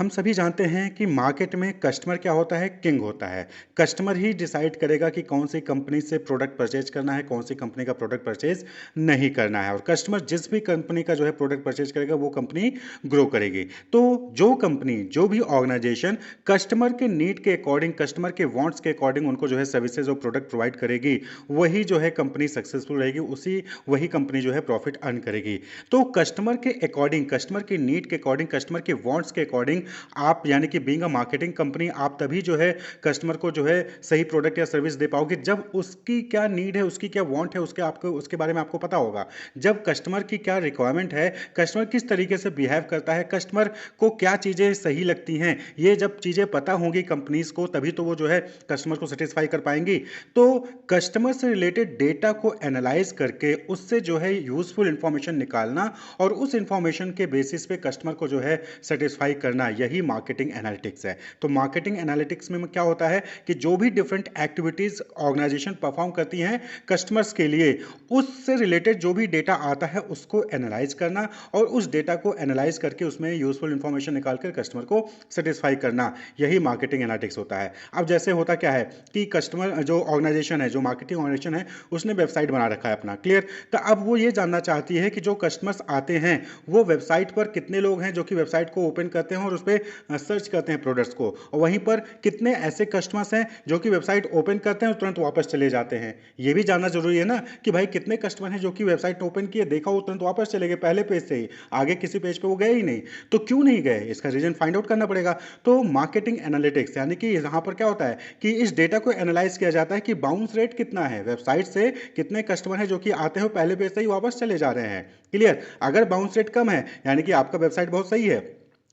हम सभी जानते हैं कि मार्केट में कस्टमर क्या होता है, किंग होता है। कस्टमर ही डिसाइड करेगा कि कौन सी कंपनी से प्रोडक्ट परचेज करना है, कौन सी कंपनी का प्रोडक्ट परचेज नहीं करना है। और कस्टमर जिस भी कंपनी का जो है प्रोडक्ट परचेज करेगा वो कंपनी ग्रो करेगी। तो जो कंपनी, जो भी ऑर्गेनाइजेशन कस्टमर के नीड के अकॉर्डिंग, कस्टमर के वांट्स के अकॉर्डिंग उनको जो है सर्विसेज और प्रोडक्ट प्रोवाइड करेगी, वही जो है कंपनी सक्सेसफुल रहेगी, उसी वही कंपनी जो है प्रॉफिट अर्न करेगी। तो कस्टमर के अकॉर्डिंग, कस्टमर के नीड के अकॉर्डिंग, कस्टमर के वांट्स के अकॉर्डिंग आप, यानी कि बीइंग अ मार्केटिंग कंपनी, आप तभी जो है कस्टमर को जो है सही प्रोडक्ट या सर्विस दे पाओगे जब उसकी क्या नीड है, उसकी क्या वांट है, उसके बारे में आपको पता होगा। जब कस्टमर की क्या रिक्वायरमेंट है, कस्टमर किस तरीके से बिहेव करता है, कस्टमर को क्या चीज़ें सही लगती हैं, ये जब चीज़ें पता होंगी कंपनीज को, तभी तो वो जो है कस्टमर को सेटिस्फाई कर पाएंगी। तो कस्टमर से रिलेटेड डेटा को एनालाइज करके उससे जो है यूजफुल इंफॉर्मेशन निकालना और उस इंफॉर्मेशन के बेसिस पे कस्टमर को जो है सेटिस्फाई करना, यही मार्केटिंग एनालिटिक्स है। तो मार्केटिंग एनालिटिक्स में क्या होता है कि जो भी डिफरेंट एक्टिविटीज ऑर्गेनाइजेशन परफॉर्म करती हैं कस्टमर्स के लिए, उससे रिलेटेड जो भी डेटा आता है उसको एनालाइज करना और उस डेटा को एनालाइज करके उसमें यूजफुल इंफॉर्मेशन निकाल कर कस्टमर को सेटिस्फाई करना, यही मार्केटिंग एनालिटिक्स होता है। अब जैसे होता क्या है कि कस्टमर, जो ऑर्गेनाइजेशन है, जो मार्केटिंग ऑर्गेनाइजेशन है, उसने वेबसाइट बना रखा है अपना, क्लियर। तो अब वो ये जानना चाहती है कि जो कस्टमर्स आते हैं वो वेबसाइट पर कितने लोग हैं जो कि वेबसाइट को ओपन करते हैं और उस पर सर्च करते हैं प्रोडक्ट्स को, और वहीं पर कितने ऐसे कस्टमर्स हैं जो कि वेबसाइट ओपन करते हैं और तुरंत वापस चले जाते हैं। ये भी जानना जरूरी है ना कि भाई कितने कस्टमर हैं जो कि वेबसाइट ओपन किए, देखा, वो तुरंत वापस चले गए, पहले पेज से ही आगे किसी पेज पे वो गए ही नहीं। तो क्यों नहीं गए, इसका रीजन फाइंड आउट करना पड़ेगा। तो मार्केटिंग एनालिटिक्स, यानी कि यहाँ पर क्या होता है कि इस डेटा को एनालाइज किया जाता है कि बाउंस रेट कितना है, वेबसाइट से कितने कस्टमर हैं जो कि आते हैं पहले पेज से ही वापस चले जा रहे हैं, क्लियर। अगर बाउंस रेट कम है यानी कि आपका वेबसाइट बहुत सही है,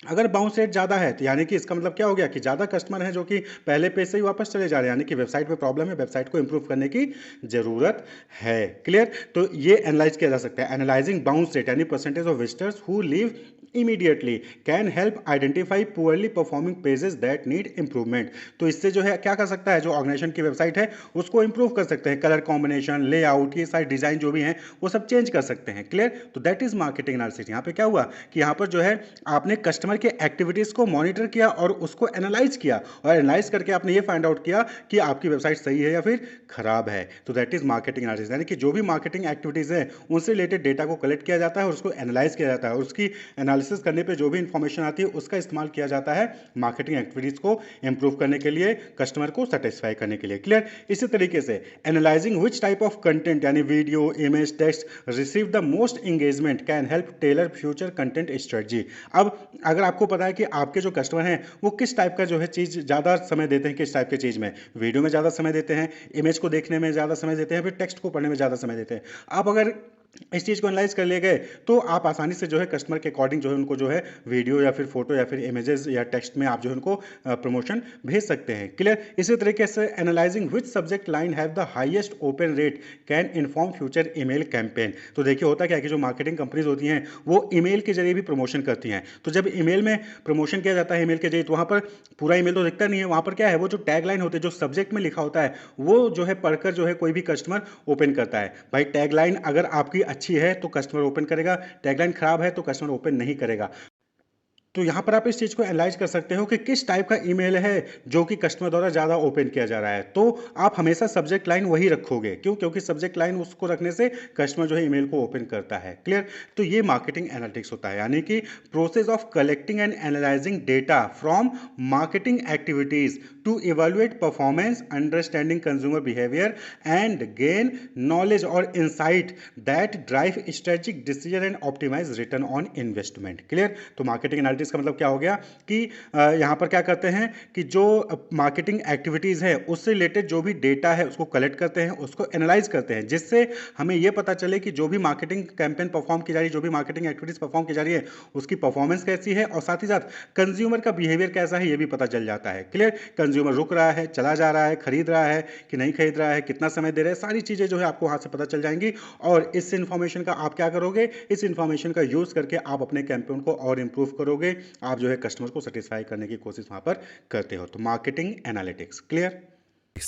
अगर बाउंस रेट ज़्यादा है तो यानी कि इसका मतलब क्या हो गया कि ज़्यादा कस्टमर हैं जो कि पहले पेज से ही वापस चले जा रहे हैं, यानी कि वेबसाइट में प्रॉब्लम है, वेबसाइट को इंप्रूव करने की ज़रूरत है, क्लियर। तो ये एनालाइज किया जा सकता है। एनालाइजिंग बाउंस रेट यानी percentage of visitors who leave immediately can help identify poorly performing pages that need improvement. तो इससे जो है क्या कर सकता है, जो ऑर्गेनाइजेशन की वेबसाइट है उसको इंप्रूव कर सकते हैं, कलर कॉम्बिनेशन, लेआउट, ये सारे डिजाइन जो भी हैं वो सब चेंज कर सकते हैं, क्लियर। तो दैट इज मार्केटिंग एनालिसिस। यहाँ पे क्या हुआ कि यहाँ पर जो है आपने कस्टमर के एक्टिविटीज को मॉनिटर किया और उसको एनालाइज किया, और एनालाइज करके आपने ये फाइंड आउट किया कि आपकी वेबसाइट सही है या फिर खराब है। तो दैट इज मार्केटिंग एनालिसिस, यानी कि जो भी मार्केटिंग एक्टिविटीज है उनसे रिलेटेड डेटा को कलेक्ट किया जाता है और उसको एनालाइज किया जाता है, और उसकी एनालिसिस करने पे जो भी इंफॉर्मेशन आती है उसका इस्तेमाल किया जाता है मार्केटिंग एक्टिविटीज को इंप्रूव करने के लिए, कस्टमर को सेटिस्फाई करने के लिए, क्लियर। इसी तरीके से analysing which type of content, यानी video, image, text receive the most engagement can help tailor future content strategy. अब अगर आपको पता है कि आपके जो कस्टमर हैं वो किस टाइप का जो है चीज़ ज़्यादा समय देते हैं, किस टाइप की चीज़ में, वीडियो में ज़्यादा समय देते हैं, इमेज को देखने में ज़्यादा समय देते हैं, फिर टेक्स्ट को पढ़ने में ज़्यादा समय देते हैं, आप अगर इस चीज़ को एनालाइज कर लिए गए तो आप आसानी से जो है कस्टमर के अकॉर्डिंग जो है उनको जो है वीडियो या फिर फोटो या फिर इमेजेस या टेक्स्ट में आप जो है उनको प्रमोशन भेज सकते हैं, क्लियर। इसी तरीके से analysing which subject line have the highest open rate can inform future email campaign. तो देखिए होता क्या है कि जो मार्केटिंग कंपनीज होती हैं वो ईमेल के जरिए भी प्रमोशन करती हैं। तो जब ईमेल में प्रमोशन किया जाता है ईमेल के जरिए, तो वहाँ पर पूरा ईमेल तो दिखता नहीं है, वहाँ पर क्या है, वो जो टैगलाइन होते हैं, जो सब्जेक्ट में लिखा होता है, वो जो है पढ़कर जो है कोई भी कस्टमर ओपन करता है। भाई टैगलाइन अगर आपकी अच्छी है तो कस्टमर ओपन करेगा, टैगलाइन खराब है तो कस्टमर ओपन नहीं करेगा। तो यहाँ पर आप इस चीज़ को एनालाइज कर सकते हो कि किस टाइप का ईमेल है जो कि कस्टमर द्वारा ज़्यादा ओपन किया जा रहा है। तो आप हमेशा सब्जेक्ट लाइन वही रखोगे, क्यों, क्योंकि सब्जेक्ट लाइन उसको रखने से कस्टमर जो है ईमेल को ओपन करता है, क्लियर। तो ये मार्केटिंग एनालिटिक्स होता है, यानी कि process of collecting and analysing data from marketing activities to evaluate performance, understanding consumer behaviour and gain knowledge और insight that drive strategic decision and optimise return on investment, clear. तो marketing analytics का मतलब क्या हो गया कि यहां पर क्या करते हैं कि जो मार्केटिंग एक्टिविटीज है उससे रिलेटेड जो भी डेटा है उसको कलेक्ट करते हैं, उसको एनालाइज करते हैं, जिससे हमें यह पता चले कि जो भी मार्केटिंग कैंपेन परफॉर्म की जा रही है, जो भी मार्केटिंग एक्टिविटीज परफॉर्म की जा रही है, उसकी परफॉर्मेंस कैसी है, और साथ ही साथ कंज्यूमर का बिहेवियर कैसा है, यह भी पता चल जाता है, क्लियर। कंज्यूमर रुक रहा है, चला जा रहा है, खरीद रहा है कि नहीं खरीद रहा है, कितना समय दे रहा है, सारी चीजें जो है आपको वहां से पता चल जाएंगी। और इस इंफॉर्मेशन का आप क्या करोगे, इस इंफॉर्मेशन का यूज करके आप अपने कैंपेन को और इंप्रूव करोगे, आप जो है कस्टमर को सेटिस्फाई करने की कोशिश वहां पर करते हो। तो मार्केटिंग एनालिटिक्स, क्लियर।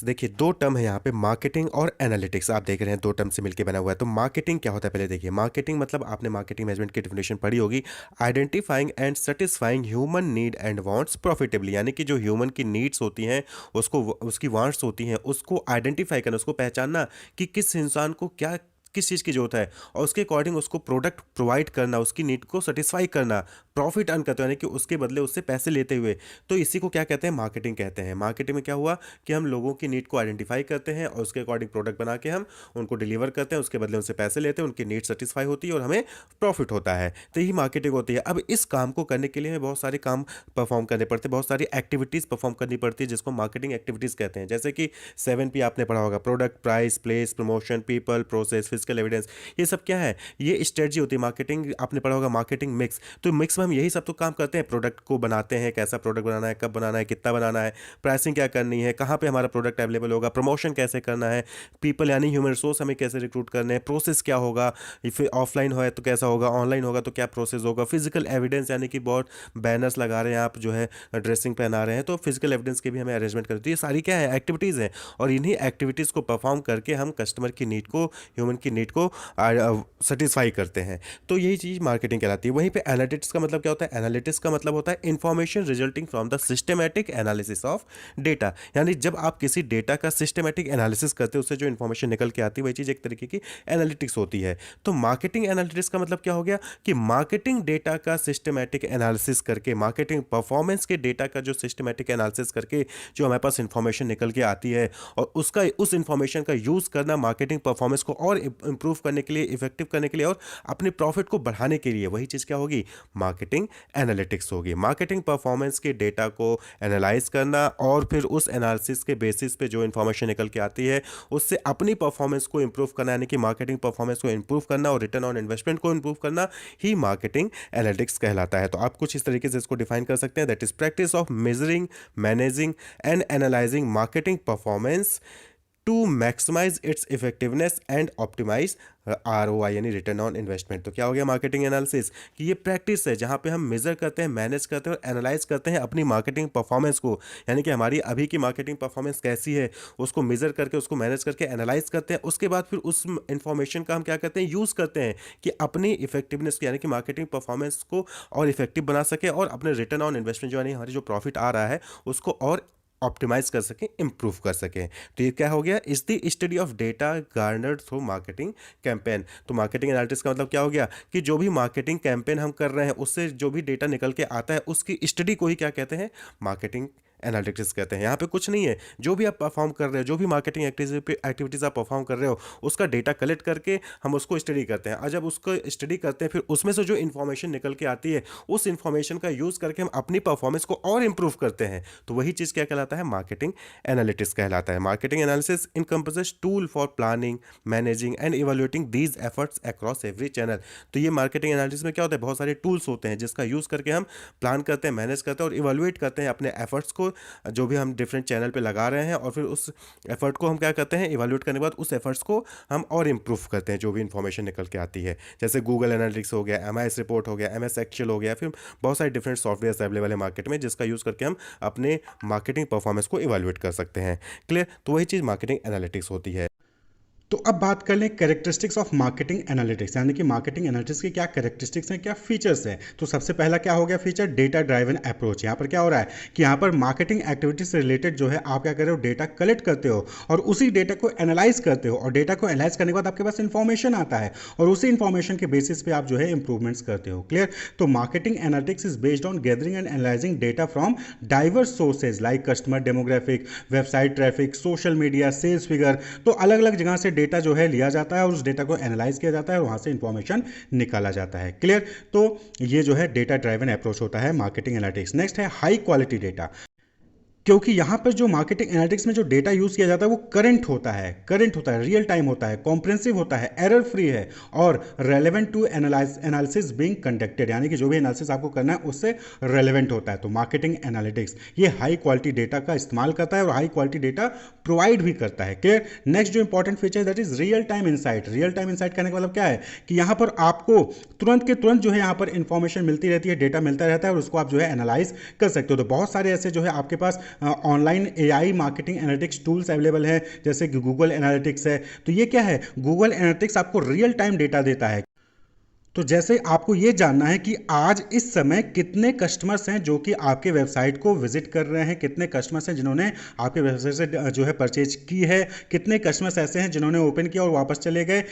देखिए, 2 टर्म है यहाँ पे, मार्केटिंग और एनालिटिक्स। आप देख रहे हैं 2 टर्म से मिलके बना हुआ है। तो मार्केटिंग क्या होता है पहले देखिए। मार्केटिंग मतलब आपने मार्केटिंग मैनेजमेंट की डेफिनेशन पढ़ी होगी, identifying and satisfying human need and wants profitably, यानी कि जो ह्यूमन की नीड्स होती हैं, उसको उसकी वांट्स होती हैं, उसको आइडेंटिफाई करना, उसको पहचानना कि किस इंसान को क्या किस चीज़ की ज़रूरत है, और उसके अकॉर्डिंग उसको प्रोडक्ट प्रोवाइड करना, उसकी नीड को सेटिस्फाई करना, प्रॉफिट अर्न करते हुए, यानी कि उसके बदले उससे पैसे लेते हुए। तो इसी को क्या कहते हैं, मार्केटिंग कहते हैं। मार्केटिंग में क्या हुआ कि हम लोगों की नीड को आइडेंटिफाई करते हैं और उसके अकॉर्डिंग प्रोडक्ट बना के हम उनको डिलीवर करते हैं, उसके बदले उनसे पैसे लेते हैं, उनकी नीड सेटिस्फाई होती है और हमें प्रॉफिट होता है। तो यही मार्केटिंग होती है। अब इस काम को करने के लिए हमें बहुत सारे काम परफॉर्म करने पड़ते हैं, बहुत सारी एक्टिविटीज़ परफॉर्म करनी पड़ती है, जिसको मार्केटिंग एक्टिविटीज़ कहते हैं। जैसे कि 7P आपने पढ़ा होगा, product, price, place, promotion, people, process, physical evidence. ये सब क्या है, ये स्ट्रेटजी होती है। मार्केटिंग आपने पढ़ा होगा, मार्केटिंग मिक्स। तो मिक्स में हम यही सब तो काम करते हैं, प्रोडक्ट को बनाते हैं, कैसा प्रोडक्ट बनाना है, कब बनाना है, कितना बनाना है, प्राइसिंग क्या करनी है, कहाँ पे हमारा प्रोडक्ट अवेलेबल होगा, प्रमोशन कैसे करना है, पीपल यानी ह्यूमन रिसोर्स हमें कैसे रिक्रूट करने हैं, प्रोसेस क्या होगा, फिर ऑफलाइन है तो कैसा होगा, ऑनलाइन होगा तो क्या प्रोसेस होगा, फिजिकल एविडेंस यानी कि बहुत बैनर्स लगा रहे हैं आप, जो है ड्रेसिंग पहना रहे हैं, तो फिजिकल एविडेंस की भी हमें अरेंजमेंट करती है। ये सारी क्या है, एक्टिविटीज़ हैं। और इन्हीं एक्टिविटीज़ को परफॉर्म करके हम कस्टमर की नीड को, ह्यूमन की नीड को सेटिस्फाई करते हैं। तो यही चीज़ मार्केटिंग कहलाती है। वहीं पे एनालिटिक्स का मतलब क्या होता है, एनालिटिक्स का मतलब होता है information resulting from the systematic analysis of data. यानी जब आप किसी डेटा का सिस्टमैटिक एनालिसिस करते हो, उससे जो इन्फॉर्मेशन निकल के आती है, वही चीज़ एक तरीके की एनालिटिक्स होती है। तो मार्केटिंग एनालिटिक्स का मतलब क्या हो गया कि मार्केटिंग डेटा का सिस्टमैटिक एनालिसिस करके, मार्केटिंग परफॉर्मेंस के डेटा का जो सिस्टमैटिक एनालिसिस करके जो हमारे पास इंफॉर्मेशन निकल के आती है, और उसका उस इंफॉर्मेशन का यूज़ करना मार्केटिंग परफॉर्मेंस को और इंप्रूव करने के लिए, इफेक्टिव करने के लिए और अपने प्रॉफिट को बढ़ाने के लिए, वही चीज़ क्या होगी, मार्केटिंग एनालिटिक्स होगी। मार्केटिंग परफॉर्मेंस के डेटा को एनालाइज करना और फिर उस एनालिसिस के बेसिस पे जो इंफॉर्मेशन निकल के आती है, उससे अपनी परफॉर्मेंस को इंप्रूव करना, यानी कि मार्केटिंग परफॉर्मेंस को इंप्रूव करना और रिटर्न ऑन इन्वेस्टमेंट को इंप्रूव करना ही मार्केटिंग एनालिटिक्स कहलाता है। तो आप कुछ इस तरीके से इसको डिफाइन कर सकते हैं, that is practice of measuring, managing and analysing marketing performance to maximise its effectiveness and optimise ROI यानी रिटर्न ऑन इन्वेस्टमेंट। तो क्या हो गया मार्केटिंग एनालिसिस, कि ये प्रैक्टिस है जहाँ पे हम मेजर करते हैं, मैनेज करते हैं और एनालाइज करते हैं अपनी मार्केटिंग परफॉर्मेंस को, यानी कि हमारी अभी की मार्केटिंग परफॉर्मेंस कैसी है, उसको मेजर करके, उसको मैनेज करके एनालाइज करते हैं। उसके बाद फिर उस इंफॉर्मेशन का हम क्या करते हैं, यूज़ करते हैं कि अपनी इफेक्टिवनेस यानी कि मार्केटिंग परफॉर्मेंस को और इफेक्टिव बना सके और अपने रिटर्न ऑन इन्वेस्टमेंट जो यानी हमारी जो प्रॉफिट आ रहा है उसको और ऑप्टिमाइज कर सकें, इंप्रूव कर सकें। तो ये क्या हो गया, is the study of data garnered through marketing campaign. तो मार्केटिंग एनालिटिक्स का मतलब क्या हो गया कि जो भी मार्केटिंग कैंपेन हम कर रहे हैं, उससे जो भी डेटा निकल के आता है, उसकी स्टडी को ही क्या कहते हैं, मार्केटिंग एनालिटिक्स कहते हैं। यहाँ पे कुछ नहीं है, जो भी आप परफॉर्म कर रहे हो, जो भी मार्केटिंग एक्टिविटीज़ आप परफॉर्म कर रहे हो, उसका डेटा कलेक्ट करके हम उसको स्टडी करते हैं। और जब उसको स्टडी करते हैं, फिर उसमें से जो इन्फॉर्मेशन निकल के आती है, उस इन्फॉर्मेशन का यूज़ करके हम अपनी परफॉर्मेंस को और इंप्रूव करते हैं। तो वही चीज़ क्या कहलाता है, मार्केटिंग एनालिटिक्स कहलाता है। Marketing analysis encompasses tool for planning, managing and evaluating these efforts across every channel. तो ये मार्केटिंग एनालिसिस में क्या होता है, बहुत सारे टूल्स होते हैं जिसका यूज़ करके हम प्लान करते हैं, मैनेज करते हैं और इवेल्युएट करते हैं अपने एफर्ट्स को, जो भी हम डिफरेंट चैनल पे लगा रहे हैं, और फिर उस एफर्ट को हम क्या करते हैं, इवैल्यूएट करने के बाद उस एफर्ट्स को हम और इंप्रूव करते हैं, जो भी इंफॉर्मेशन निकल के आती है। जैसे गूगल एनालिटिक्स हो गया, एमआईएस रिपोर्ट हो गया, एमएस एक्सेल हो गया, फिर बहुत सारे डिफरेंट सॉफ्टवेयर अवेलेबल है मार्केट में, जिसका यूज़ करके हम अपने मार्केटिंग परफॉर्मेंस को इवैल्यूएट कर सकते हैं। क्लियर। तो वही चीज़ मार्केटिंग एनालिटिक्स होती है। तो अब बात कर लें कैरेक्टरिस्टिक्स ऑफ मार्केटिंग एनालिटिक्स, यानी कि मार्केटिंग एनालिटिक्स के क्या कैरेक्टरिस्टिक्स हैं, क्या फीचर्स हैं। तो सबसे पहला क्या हो गया फीचर, डेटा ड्राइवन अप्रोच। यहाँ पर क्या हो रहा है कि यहाँ पर मार्केटिंग एक्टिविटीज से रिलेटेड जो है आप क्या कर रहे हो, डेटा कलेक्ट करते हो और उसी डेटा को एनालाइज करते हो, और डेटा को एनालाइज करने के बाद आपके पास इंफॉर्मेशन आता है और उसी इंफॉर्मेशन के बेसिस पे आप जो है इंप्रूवमेंट्स करते हो। क्लियर। तो marketing analytics is based on gathering and analysing data from diverse sources like customer demographic, website traffic, social media, sales figure. तो अलग अलग जगह से डेटा जो है लिया जाता है और उस डेटा को एनालाइज किया जाता है और वहां से इंफॉर्मेशन निकाला जाता है। क्लियर। तो ये जो है डेटा ड्राइवन अप्रोच होता है मार्केटिंग एनालिटिक्स। नेक्स्ट है हाई क्वालिटी डेटा, क्योंकि यहाँ पर जो मार्केटिंग एनालिटिक्स में जो डेटा यूज़ किया जाता है वो करंट होता है, रियल टाइम होता है, कॉम्प्रेंसिव होता है, एरर फ्री है और relevant to analysis being conducted, यानी कि जो भी एनालिसिस आपको करना है उससे रेलेवेंट होता है। तो मार्केटिंग एनालिटिक्स ये हाई क्वालिटी डेटा का इस्तेमाल करता है और हाई क्वालिटी डेटा प्रोवाइड भी करता है। क्लियर। नेक्स्ट जो important feature that is real time insight. Real time insight करने का मतलब क्या है कि यहाँ पर आपको तुरंत के तुरंत जो है यहाँ पर इंफॉर्मेशन मिलती रहती है, डेटा मिलता रहता है और उसको आप जो है एनालाइज कर सकते हो। तो बहुत सारे ऐसे जो है आपके पास online AI marketing analytics tools available है, जैसे कि गूगल एनालिटिक्स है। तो ये क्या है, गूगल एनालिटिक्स आपको रियल टाइम डेटा देता है। तो जैसे आपको ये जानना है कि आज इस समय कितने कस्टमर्स हैं जो कि आपके वेबसाइट को विजिट कर रहे हैं, कितने कस्टमर्स हैं जिन्होंने आपके वेबसाइट से जो है परचेज की है, कितने कस्टमर्स ऐसे हैं जिन्होंने ओपन किया और वापस चले गए।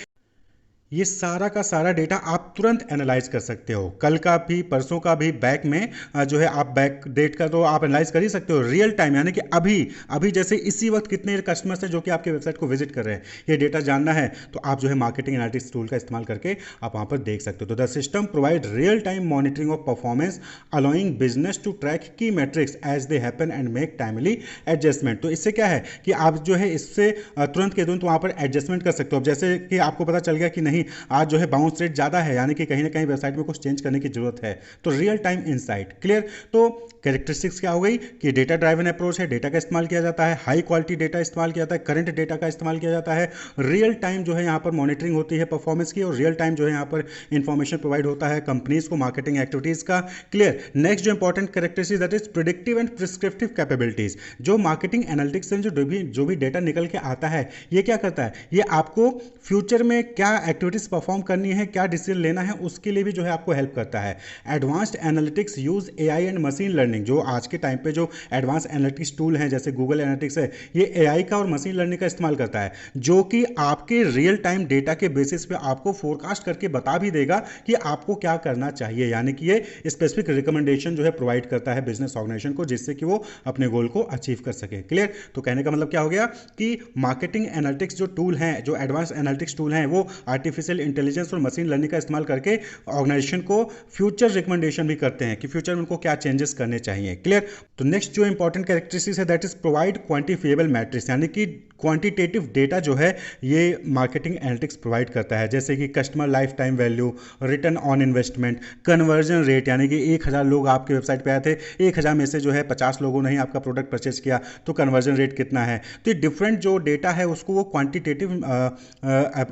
ये सारा का सारा डेटा आप तुरंत एनालाइज कर सकते हो, कल का भी परसों का भी बैक में जो है आप बैक डेट का तो आप एनालाइज कर ही सकते हो रियल टाइम, यानी कि अभी अभी जैसे इसी वक्त कितने कस्टमर्स हैं जो कि आपके वेबसाइट को विजिट कर रहे हैं। ये डेटा जानना है तो आप जो है मार्केटिंग एनालिटिक्स टूल का इस्तेमाल करके आप वहाँ पर देख सकते हो। तो the system provide real time monitoring of performance allowing business to track key metrics as they happen and make timely adjustment. तो इससे क्या है कि आप जो है इससे तुरंत के तुरंत वहाँ पर एडजस्टमेंट कर सकते हो। अब जैसे कि आपको पता चल गया कि नहीं आज जो है बाउंस रेट ज़्यादा है, यानी कि कहीं ना कहीं वेबसाइट में कुछ चेंज करने की जरूरत है, तो रियल टाइम इनसाइट क्लियर। तो कैरेक्टरिस्टिक्स क्या हो गई कि डेटा ड्राइवन अप्रोच है, डेटा का इस्तेमाल किया जाता है, हाई क्वालिटी डेटा इस्तेमाल किया जाता है, करंट डेटा का इस्तेमाल किया जाता है, रियल टाइम जो है यहाँ पर मॉनिटरिंग होती है परफॉर्मेंस की, और रियल टाइम जो है यहाँ पर इंफॉर्मेशन प्रोवाइड होता है कंपनीज को मार्केटिंग एक्टिविटीज का। क्लियर। नेक्स्ट जो important characteristic that is predictive and prescriptive capabilities. जो मार्केटिंग एनालिटिक्स से जो भी डेटा निकल के आता है, ये क्या करता है, ये आपको फ्यूचर में क्या एक्टिविटीज परफॉर्म करनी है, क्या डिसीजन लेना है, उसके लिए भी जो है आपको हेल्प करता है। Advanced analytics use AI and machine learning. जो आज के टाइम पे जो एडवांस एनालिटिक्स टूल हैं जैसे गूगल एनालिटिक्स है, ये एआई का और मशीन लर्निंग का इस्तेमाल करता है, जो कि आपके रियल टाइम डेटा के बेसिस पे आपको फोरकास्ट करके बता भी देगा कि आपको क्या करना चाहिए, यानी कि ये स्पेसिफिक रिकमेंडेशन जो है प्रोवाइड करता है बिजनेस ऑर्गेनाइजेशन को, जिससे कि वो अपने गोल को अचीव कर सके। क्लियर। तो कहने का मतलब क्या हो गया कि मार्केटिंग एनालिटिक्स जो टूल हैं, जो एडवांस एनालिटिक्स टूल हैं, वो आर्टिफिशियल इंटेलिजेंस और मशीन लर्निंग का इस्तेमाल करके ऑर्गेनाइजेशन को फ्यूचर रिकमेंडेशन भी करते हैं कि फ्यूचर में उनको क्या चेंजेस करने चाहिए। क्लियर। तो नेक्स्ट जो इंपॉर्टेंट कैरेक्टरिस्टिक्स है that is provide quantifiable matrix, यानी कि क्वांटिटेटिव डेटा जो है ये मार्केटिंग एनालिटिक्स प्रोवाइड करता है, जैसे कि customer life time value, return on investment, conversion rate, यानी कि 1000 लोग आपके वेबसाइट पे आए थे, 1000 में से जो है 50 लोगों ने ही आपका प्रोडक्ट परचेज किया, तो कन्वर्जन रेट कितना है। तो ये डिफरेंट जो डेटा है उसको वो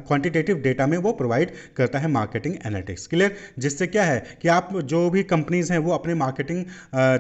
क्वांटिटेटिव डेटा में वो प्रोवाइड करता है मार्केटिंग एनालिटिक्स। क्लियर। जिससे क्या है कि आप जो भी कंपनीज हैं वो अपने मार्केटिंग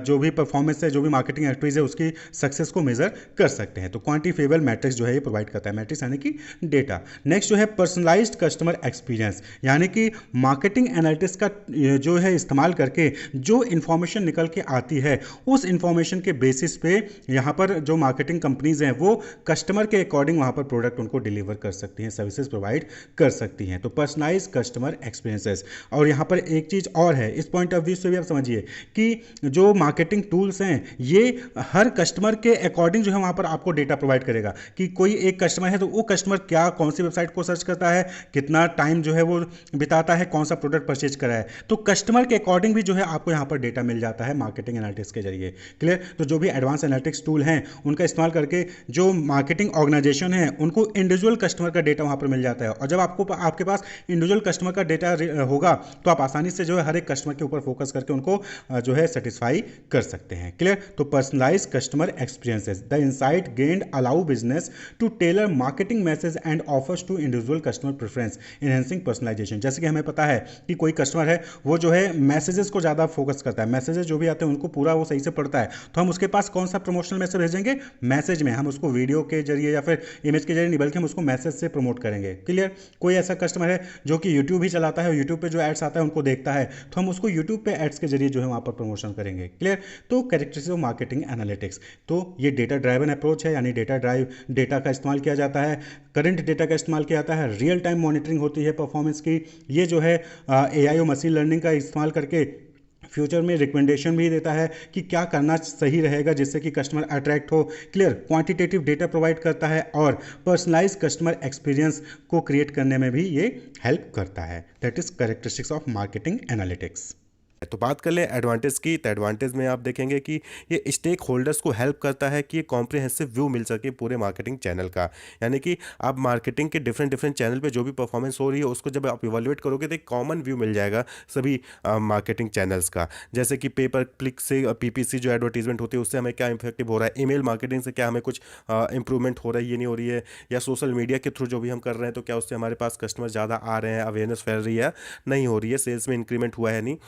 जो भी परफॉर्मेंस है, जो भी मार्केटिंग एक्टिविटीज है, उसकी सक्सेस को मेजर कर सकते हैं। तो क्वांटिफिएबल मैट्रिक्स जो है ये प्रोवाइड करता है, मैट्रिक्स यानी कि डेटा। नेक्स्ट जो है पर्सनलाइज्ड कस्टमर एक्सपीरियंस, यानी कि मार्केटिंग एनालिटिक्स का जो है इस्तेमाल करके जो इंफॉर्मेशन निकल के आती है, उस इंफॉर्मेशन के बेसिस पे यहाँ पर जो मार्केटिंग कंपनीज हैं वो कस्टमर के अकॉर्डिंग वहाँ पर प्रोडक्ट उनको डिलीवर कर सकती हैं, सर्विसेज प्रोवाइड कर सकती हैं। तो पर्सनलाइज कस्टमर एक्सपीरियंसेस। और यहाँ पर एक चीज़ और है, इस पॉइंट ऑफ व्यू से भी आप समझिए कि जो मार्केटिंग टूल्स हैं ये हर कस्टमर के अकॉर्डिंग जो है वहाँ पर आपको डेटा प्रोवाइड करेगा कि कोई एक कस्टमर है तो वो कस्टमर क्या कौन सी वेबसाइट को सर्च करता है, कितना टाइम जो है वो बिताता है, कौन सा प्रोडक्ट परचेज करा है, तो कस्टमर के अकॉर्डिंग भी जो है आपको यहाँ पर डेटा मिल जाता है मार्केटिंग एनालिटिक्स के जरिए। क्लियर। तो जो भी एडवांस एनालिटिक्स टूल हैं उनका इस्तेमाल करके जो मार्केटिंग ऑर्गेनाइजेशन है उनको इंडिविजुअल कस्टमर का डेटा वहाँ पर मिल जाता है, और जब आपके पास इंडिविजुअल कस्टमर का डेटा होगा तो आप आसानी से जो है हर एक कस्टमर के ऊपर फोकस करके उनको जो है सेटिस्फाई कर सकते हैं। क्लियर। तो personalise customer experiences, the insight gained allow business to tailor marketing message and offers to individual customer preference enhancing personalisation. जैसे कि हमें पता है कि कोई कस्टमर है वो जो है मैसेजेस को ज़्यादा फोकस करता है, मैसेजेस जो भी आते हैं उनको पूरा वो सही से पढ़ता है, तो हम उसके पास कौन सा प्रमोशनल मैसेज भेजेंगे, मैसेज में हम उसको वीडियो के जरिए या फिर इमेज के जरिए नहीं बल्कि हम उसको मैसेज से प्रमोट करेंगे। क्लियर। कोई ऐसा कस्टमर है जो कि यूट्यूब ही चलाता है और यूट्यूब पे जो एड्स आता है उनको देखता है, तो हम उसको यूट्यूब पे एड्स के जरिए जो है वहाँ पर प्रमोशन करेंगे। क्लियर। तो कैरेक्टरिस्टिक्स ऑफ मार्केटिंग एनालिटिक्स, तो ये डेटा ड्राइवन अप्रोच है, यानी डेटा का इस्तेमाल किया जाता है, करंट डेटा का इस्तेमाल किया जाता है, रियल टाइम मॉनिटरिंग होती है परफॉर्मेंस की, ये जो है एआई और मशीन लर्निंग का इस्तेमाल करके फ्यूचर में रिकमेंडेशन भी देता है कि क्या करना सही रहेगा जिससे कि कस्टमर अट्रैक्ट हो। क्लियर। क्वांटिटेटिव डेटा प्रोवाइड करता है और पर्सनलाइज कस्टमर एक्सपीरियंस को क्रिएट करने में भी ये हेल्प करता है। That is characteristics of marketing analytics. तो बात कर लें एडवांटेज की, तो एडवांटेज में आप देखेंगे कि ये स्टेक होल्डर्स को हेल्प करता है कि ये कॉम्प्रिहेंसिव व्यू मिल सके पूरे मार्केटिंग चैनल का, यानी कि आप मार्केटिंग के डिफरेंट डिफरेंट चैनल पे जो भी परफॉर्मेंस हो रही है उसको जब आप इवैल्यूएट करोगे तो एक कॉमन व्यू मिल जाएगा सभी मार्केटिंग चैनल्स का। जैसे कि पेपर क्लिक से पीपीसी जो एडवर्टीजमेंट होती है उससे हमें क्या इफेक्टिव हो रहा है, ईमेल मार्केटिंग से क्या हमें कुछ इंप्रूवमेंट हो रहा है, ये नहीं हो रही है, या सोशल मीडिया के थ्रू जो भी हम कर रहे हैं तो क्या उससे हमारे पास कस्टमर ज़्यादा आ रहे हैं, अवेयरनेस फैल रही है नहीं हो रही है, सेल्स में इंक्रीमेंट हुआ है नहीं।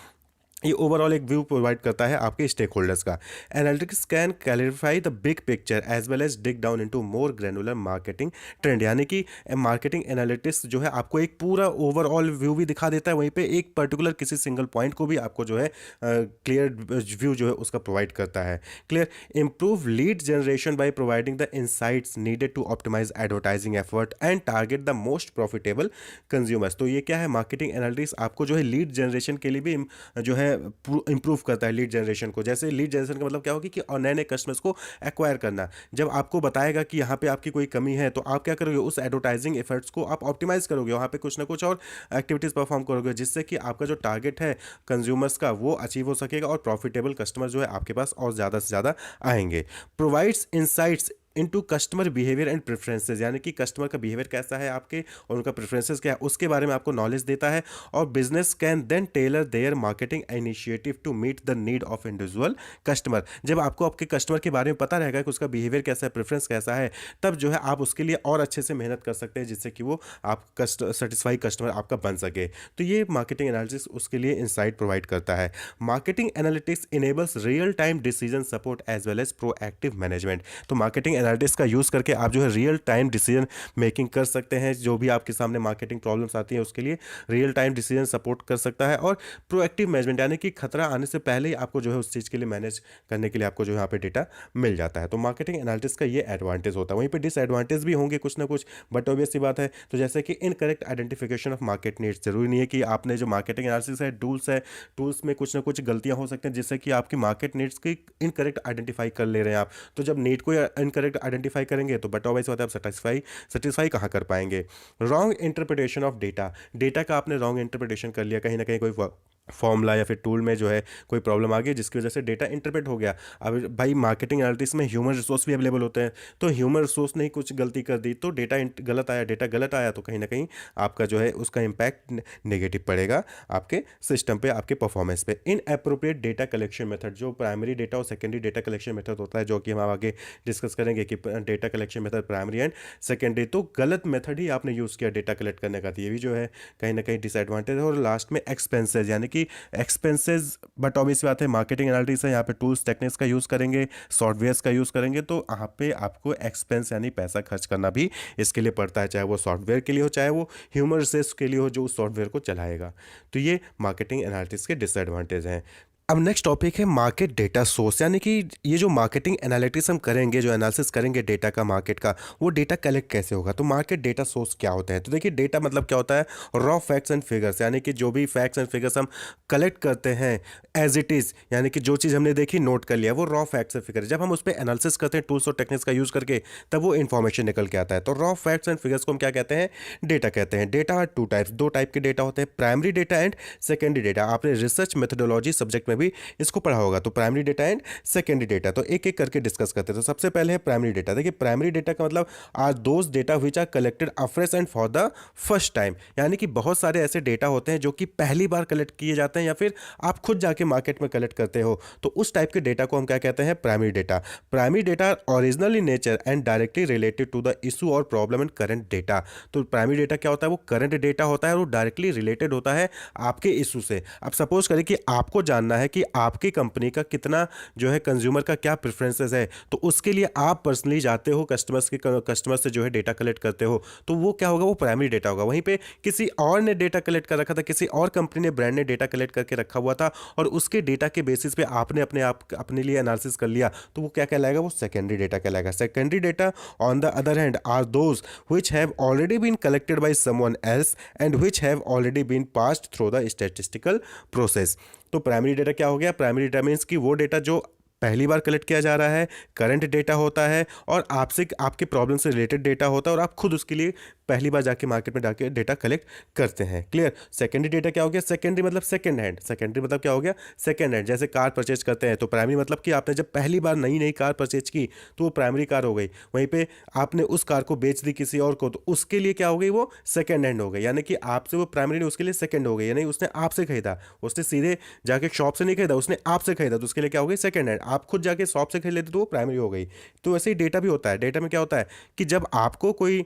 ये ओवरऑल एक व्यू प्रोवाइड करता है आपके स्टेक होल्डर्स का। Analytics can clarify the big picture as well as dig down into more granular marketing trend, यानी कि मार्केटिंग एनालिटिक्स जो है आपको एक पूरा ओवरऑल व्यू भी दिखा देता है, वहीं पे एक पर्टिकुलर किसी सिंगल पॉइंट को भी आपको जो है क्लियर व्यू जो है उसका प्रोवाइड करता है। Clear. Improve lead generation by providing the insights needed to optimise advertising effort and target the most profitable consumers. तो ये क्या है, मार्केटिंग एनालिटिक्स आपको जो है लीड जनरेशन के लिए भी जो है इंप्रूव करता है लीड जनरेशन को। जैसे लीड जनरेशन का मतलब क्या होगी कि और नए नए कस्टमर्स को एक्वायर करना। जब आपको बताएगा कि यहाँ पे आपकी कोई कमी है तो आप क्या करोगे, उस एडवर्टाइजिंग एफर्ट्स को आप ऑप्टिमाइज करोगे, वहाँ पे कुछ ना कुछ और एक्टिविटीज़ परफॉर्म करोगे, जिससे कि आपका जो टारगेट है कंज्यूमर्स का वो अचीव हो सकेगा और प्रॉफिटेबल कस्टमर जो है आपके पास और ज़्यादा से ज़्यादा आएंगे। Provides insights into customer behaviour and preferences, यानी कि कस्टमर का बिहेवियर कैसा है आपके और उनका प्रेफरेंसेस क्या है उसके बारे में आपको नॉलेज देता है। और business can then tailor their marketing initiative to meet the need of individual customer. जब आपको आपके कस्टमर के बारे में पता रहेगा कि उसका बिहेवियर कैसा है, प्रेफरेंस कैसा है, तब जो है आप उसके लिए और अच्छे से मेहनत कर सकते हैं, जिससे कि वो आप सेटिस्फाई कस्टमर आपका बन सके। तो ये मार्केटिंग एनालिसिस उसके लिए इंसाइट प्रोवाइड करता है। Marketing analytics enables real time decision support as well as proactive management. तो मार्केटिंग एनालिटिक्स का यूज़ करके आप जो है रियल टाइम डिसीजन मेकिंग कर सकते हैं। जो भी आपके सामने मार्केटिंग प्रॉब्लम्स आती हैं उसके लिए रियल टाइम डिसीजन सपोर्ट कर सकता है। और प्रोएक्टिव मैनेजमेंट, यानी कि खतरा आने से पहले ही आपको जो है उस चीज़ के लिए मैनेज करने के लिए आपको जो यहाँ पे डेटा मिल जाता है। तो मार्केटिंग एनालिटिक्स का ये एडवांटेज होता है। वहीं पे डिसएडवांटेज भी होंगे कुछ ना कुछ, बट ऑब्वियस सी बात है। तो जैसे कि incorrect identification of market needs, जरूरी नहीं है कि आपने जो मार्केटिंग एनालिसिस है, टूल्स में कुछ ना कुछ गलतियां हो सकती हैं, जिससे कि आपकी मार्केट नीड्स की इनकरेक्ट आइडेंटिफाई कर ले रहे हैं आप। तो जब नीड को इनकरेक्ट आइडेंटिफाई करेंगे तो बट ऑब्वियस बात है आप सेटिस्फाई कहाँ कर पाएंगे। Wrong interpretation of data, data का आपने रॉन्ग इंटरप्रिटेशन कर लिया, कहीं ना कहीं कोई फॉर्मूला या फिर टूल में जो है कोई प्रॉब्लम आ गई जिसकी वजह से डेटा इंटरप्रेट हो गया। अब भाई मार्केटिंग एनालिटिक्स में ह्यूमन रिसोर्स भी अवेलेबल होते हैं, तो ह्यूमन रिसोर्स ने ही कुछ गलती कर दी तो डेटा गलत आया तो कहीं ना कहीं आपका जो है उसका इम्पैक्ट नेगेटिव पड़ेगा आपके सिस्टम पे, आपके परफॉर्मेंस पे। In appropriate data collection method, जो प्राइमरी डेटा और सेकेंडरी डेटा कलेक्शन मेथड होता है, जो कि हम आगे डिस्कस करेंगे कि data collection method primary and secondary, तो गलत मेथड ही आपने यूज़ किया डेटा कलेक्ट करने का, तो ये भी जो है कहीं ना कहीं डिसएडवांटेज है। और लास्ट में एक्सपेंसेस, यानी कि एक्सपेंसेस, बट ऑब्वियस बात है मार्केटिंग एनालिटिक्स है, यहाँ पे टूल्स टेक्निक्स का यूज़ करेंगे, सॉफ्टवेयर्स का यूज़ करेंगे, तो यहाँ पे आपको एक्सपेंस यानी पैसा खर्च करना भी इसके लिए पड़ता है, चाहे वो सॉफ्टवेयर के लिए हो, चाहे वो ह्यूमन रिसोर्स के लिए हो जो उस सॉफ्टवेयर को चलाएगा। तो ये मार्केटिंग एनालिटिक्स के डिसएडवांटेज हैं। अब नेक्स्ट टॉपिक है मार्केट डेटा सोर्स, यानी कि ये जो मार्केटिंग एनालिटिक्स हम करेंगे, जो एनालिसिस करेंगे डेटा का, मार्केट का, वो डेटा कलेक्ट कैसे होगा। तो मार्केट डेटा सोर्स क्या होता है, तो देखिए डेटा मतलब क्या होता है, रॉ फैक्ट्स एंड फिगर्स, यानी कि जो भी फैक्ट्स एंड फिगर्स हम कलेक्ट करते हैं एज इट इज़, यानी कि जो चीज़ हमने देखी नोट कर लिया, वो रॉ फैक्ट्स एंड फिगर। जब हम उस पर एनालिसिस करते हैं टूल्स और टेक्निक्स का यूज़ करके, तब वो इन्फॉर्मेशन निकल के आता है। तो रॉ फैक्ट्स एंड फिगर्स को हम क्या कहते हैं, डेटा कहते हैं। डेटा टू टाइप्स, दो टाइप के डेटा होते हैं, primary data and secondary data. आपने रिसर्च मेथोडोलॉजी सब्जेक्ट में भी इसको पढ़ा होगा। तो primary data and secondary data, तो एक एक करके डिस्कस करते हैं। तो सबसे पहले है प्राइमरी डेटा। देखिए प्राइमरी डेटा का मतलब are those data which are collected afresh and for the first time, यानी कि बहुत सारे ऐसे डेटा होते हैं जो कि पहली बार कलेक्ट किए जाते हैं या फिर आप खुद जाके मार्केट में कलेक्ट करते हो, तो उस टाइप के डेटा को हम क्या कहते हैं, primary data. Primary data original in nature and directly related to the issue और प्रॉब्लम एंड करंट डेटा। तो प्राइमरी डेटा क्या होता है, वो करंट डेटा होता है और वो डायरेक्टली रिलेटेड होता है आपके इशू से। अब सपोज करें कि आपको जानना है कि आपकी कंपनी का कितना जो है कंज्यूमर का क्या प्रेफरेंसेस है, तो उसके लिए आप पर्सनली जाते हो कस्टमर से जो है डेटा कलेक्ट करते हो, तो वो क्या होगा, वो प्राइमरी डेटा होगा। वहीं पे किसी और ने डेटा कलेक्ट कर रखा था, किसी और कंपनी ने, ब्रांड ने डेटा कलेक्ट करके रखा हुआ था और उसके डेटा के बेसिस पे आपने अपने लिए एनालिसिस कर लिया, तो वो क्या कहलाएगा, वो सेकेंडरी डेटा कहलाएगा। Secondary data on the other hand are those which have already been collected by someone else and which have already been passed through the statistical process. तो प्राइमरी डेटा क्या हो गया, प्राइमरी डेटा मीन्स कि वो data जो पहली बार collect किया जा रहा है, करंट डेटा होता है और आपसे आपके प्रॉब्लम से रिलेटेड डेटा होता है और आप खुद उसके लिए पहली बार जाके मार्केट में जाके डेटा कलेक्ट करते हैं। क्लियर। सेकेंडरी डेटा क्या हो गया, सेकेंडरी मतलब सेकंड हैंड। सेकेंडरी मतलब क्या हो गया, सेकंड हैंड। जैसे कार परचेज करते हैं, तो प्राइमरी मतलब कि आपने जब पहली बार नई कार परचेज की तो वो प्राइमरी कार हो गई। वहीं पे आपने उस कार को बेच दी किसी और को, तो उसके लिए क्या हो गई, वो सेकेंड हैंड हो गई। यानी कि आपसे वो प्राइमरी उसके लिए सेकेंड हो गई, यानी उसने आपसे खरीदा, उसने सीधे जाके शॉप से नहीं खरीदा, उसने आपसे खरीदा, तो उसके लिए क्या हो गई, सेकेंड हैंड। आप खुद जाके शॉप से खरीद लेते तो वो प्राइमरी हो गई। तो वैसे ही डेटा भी होता है। डेटा में क्या होता है कि जब आपको कोई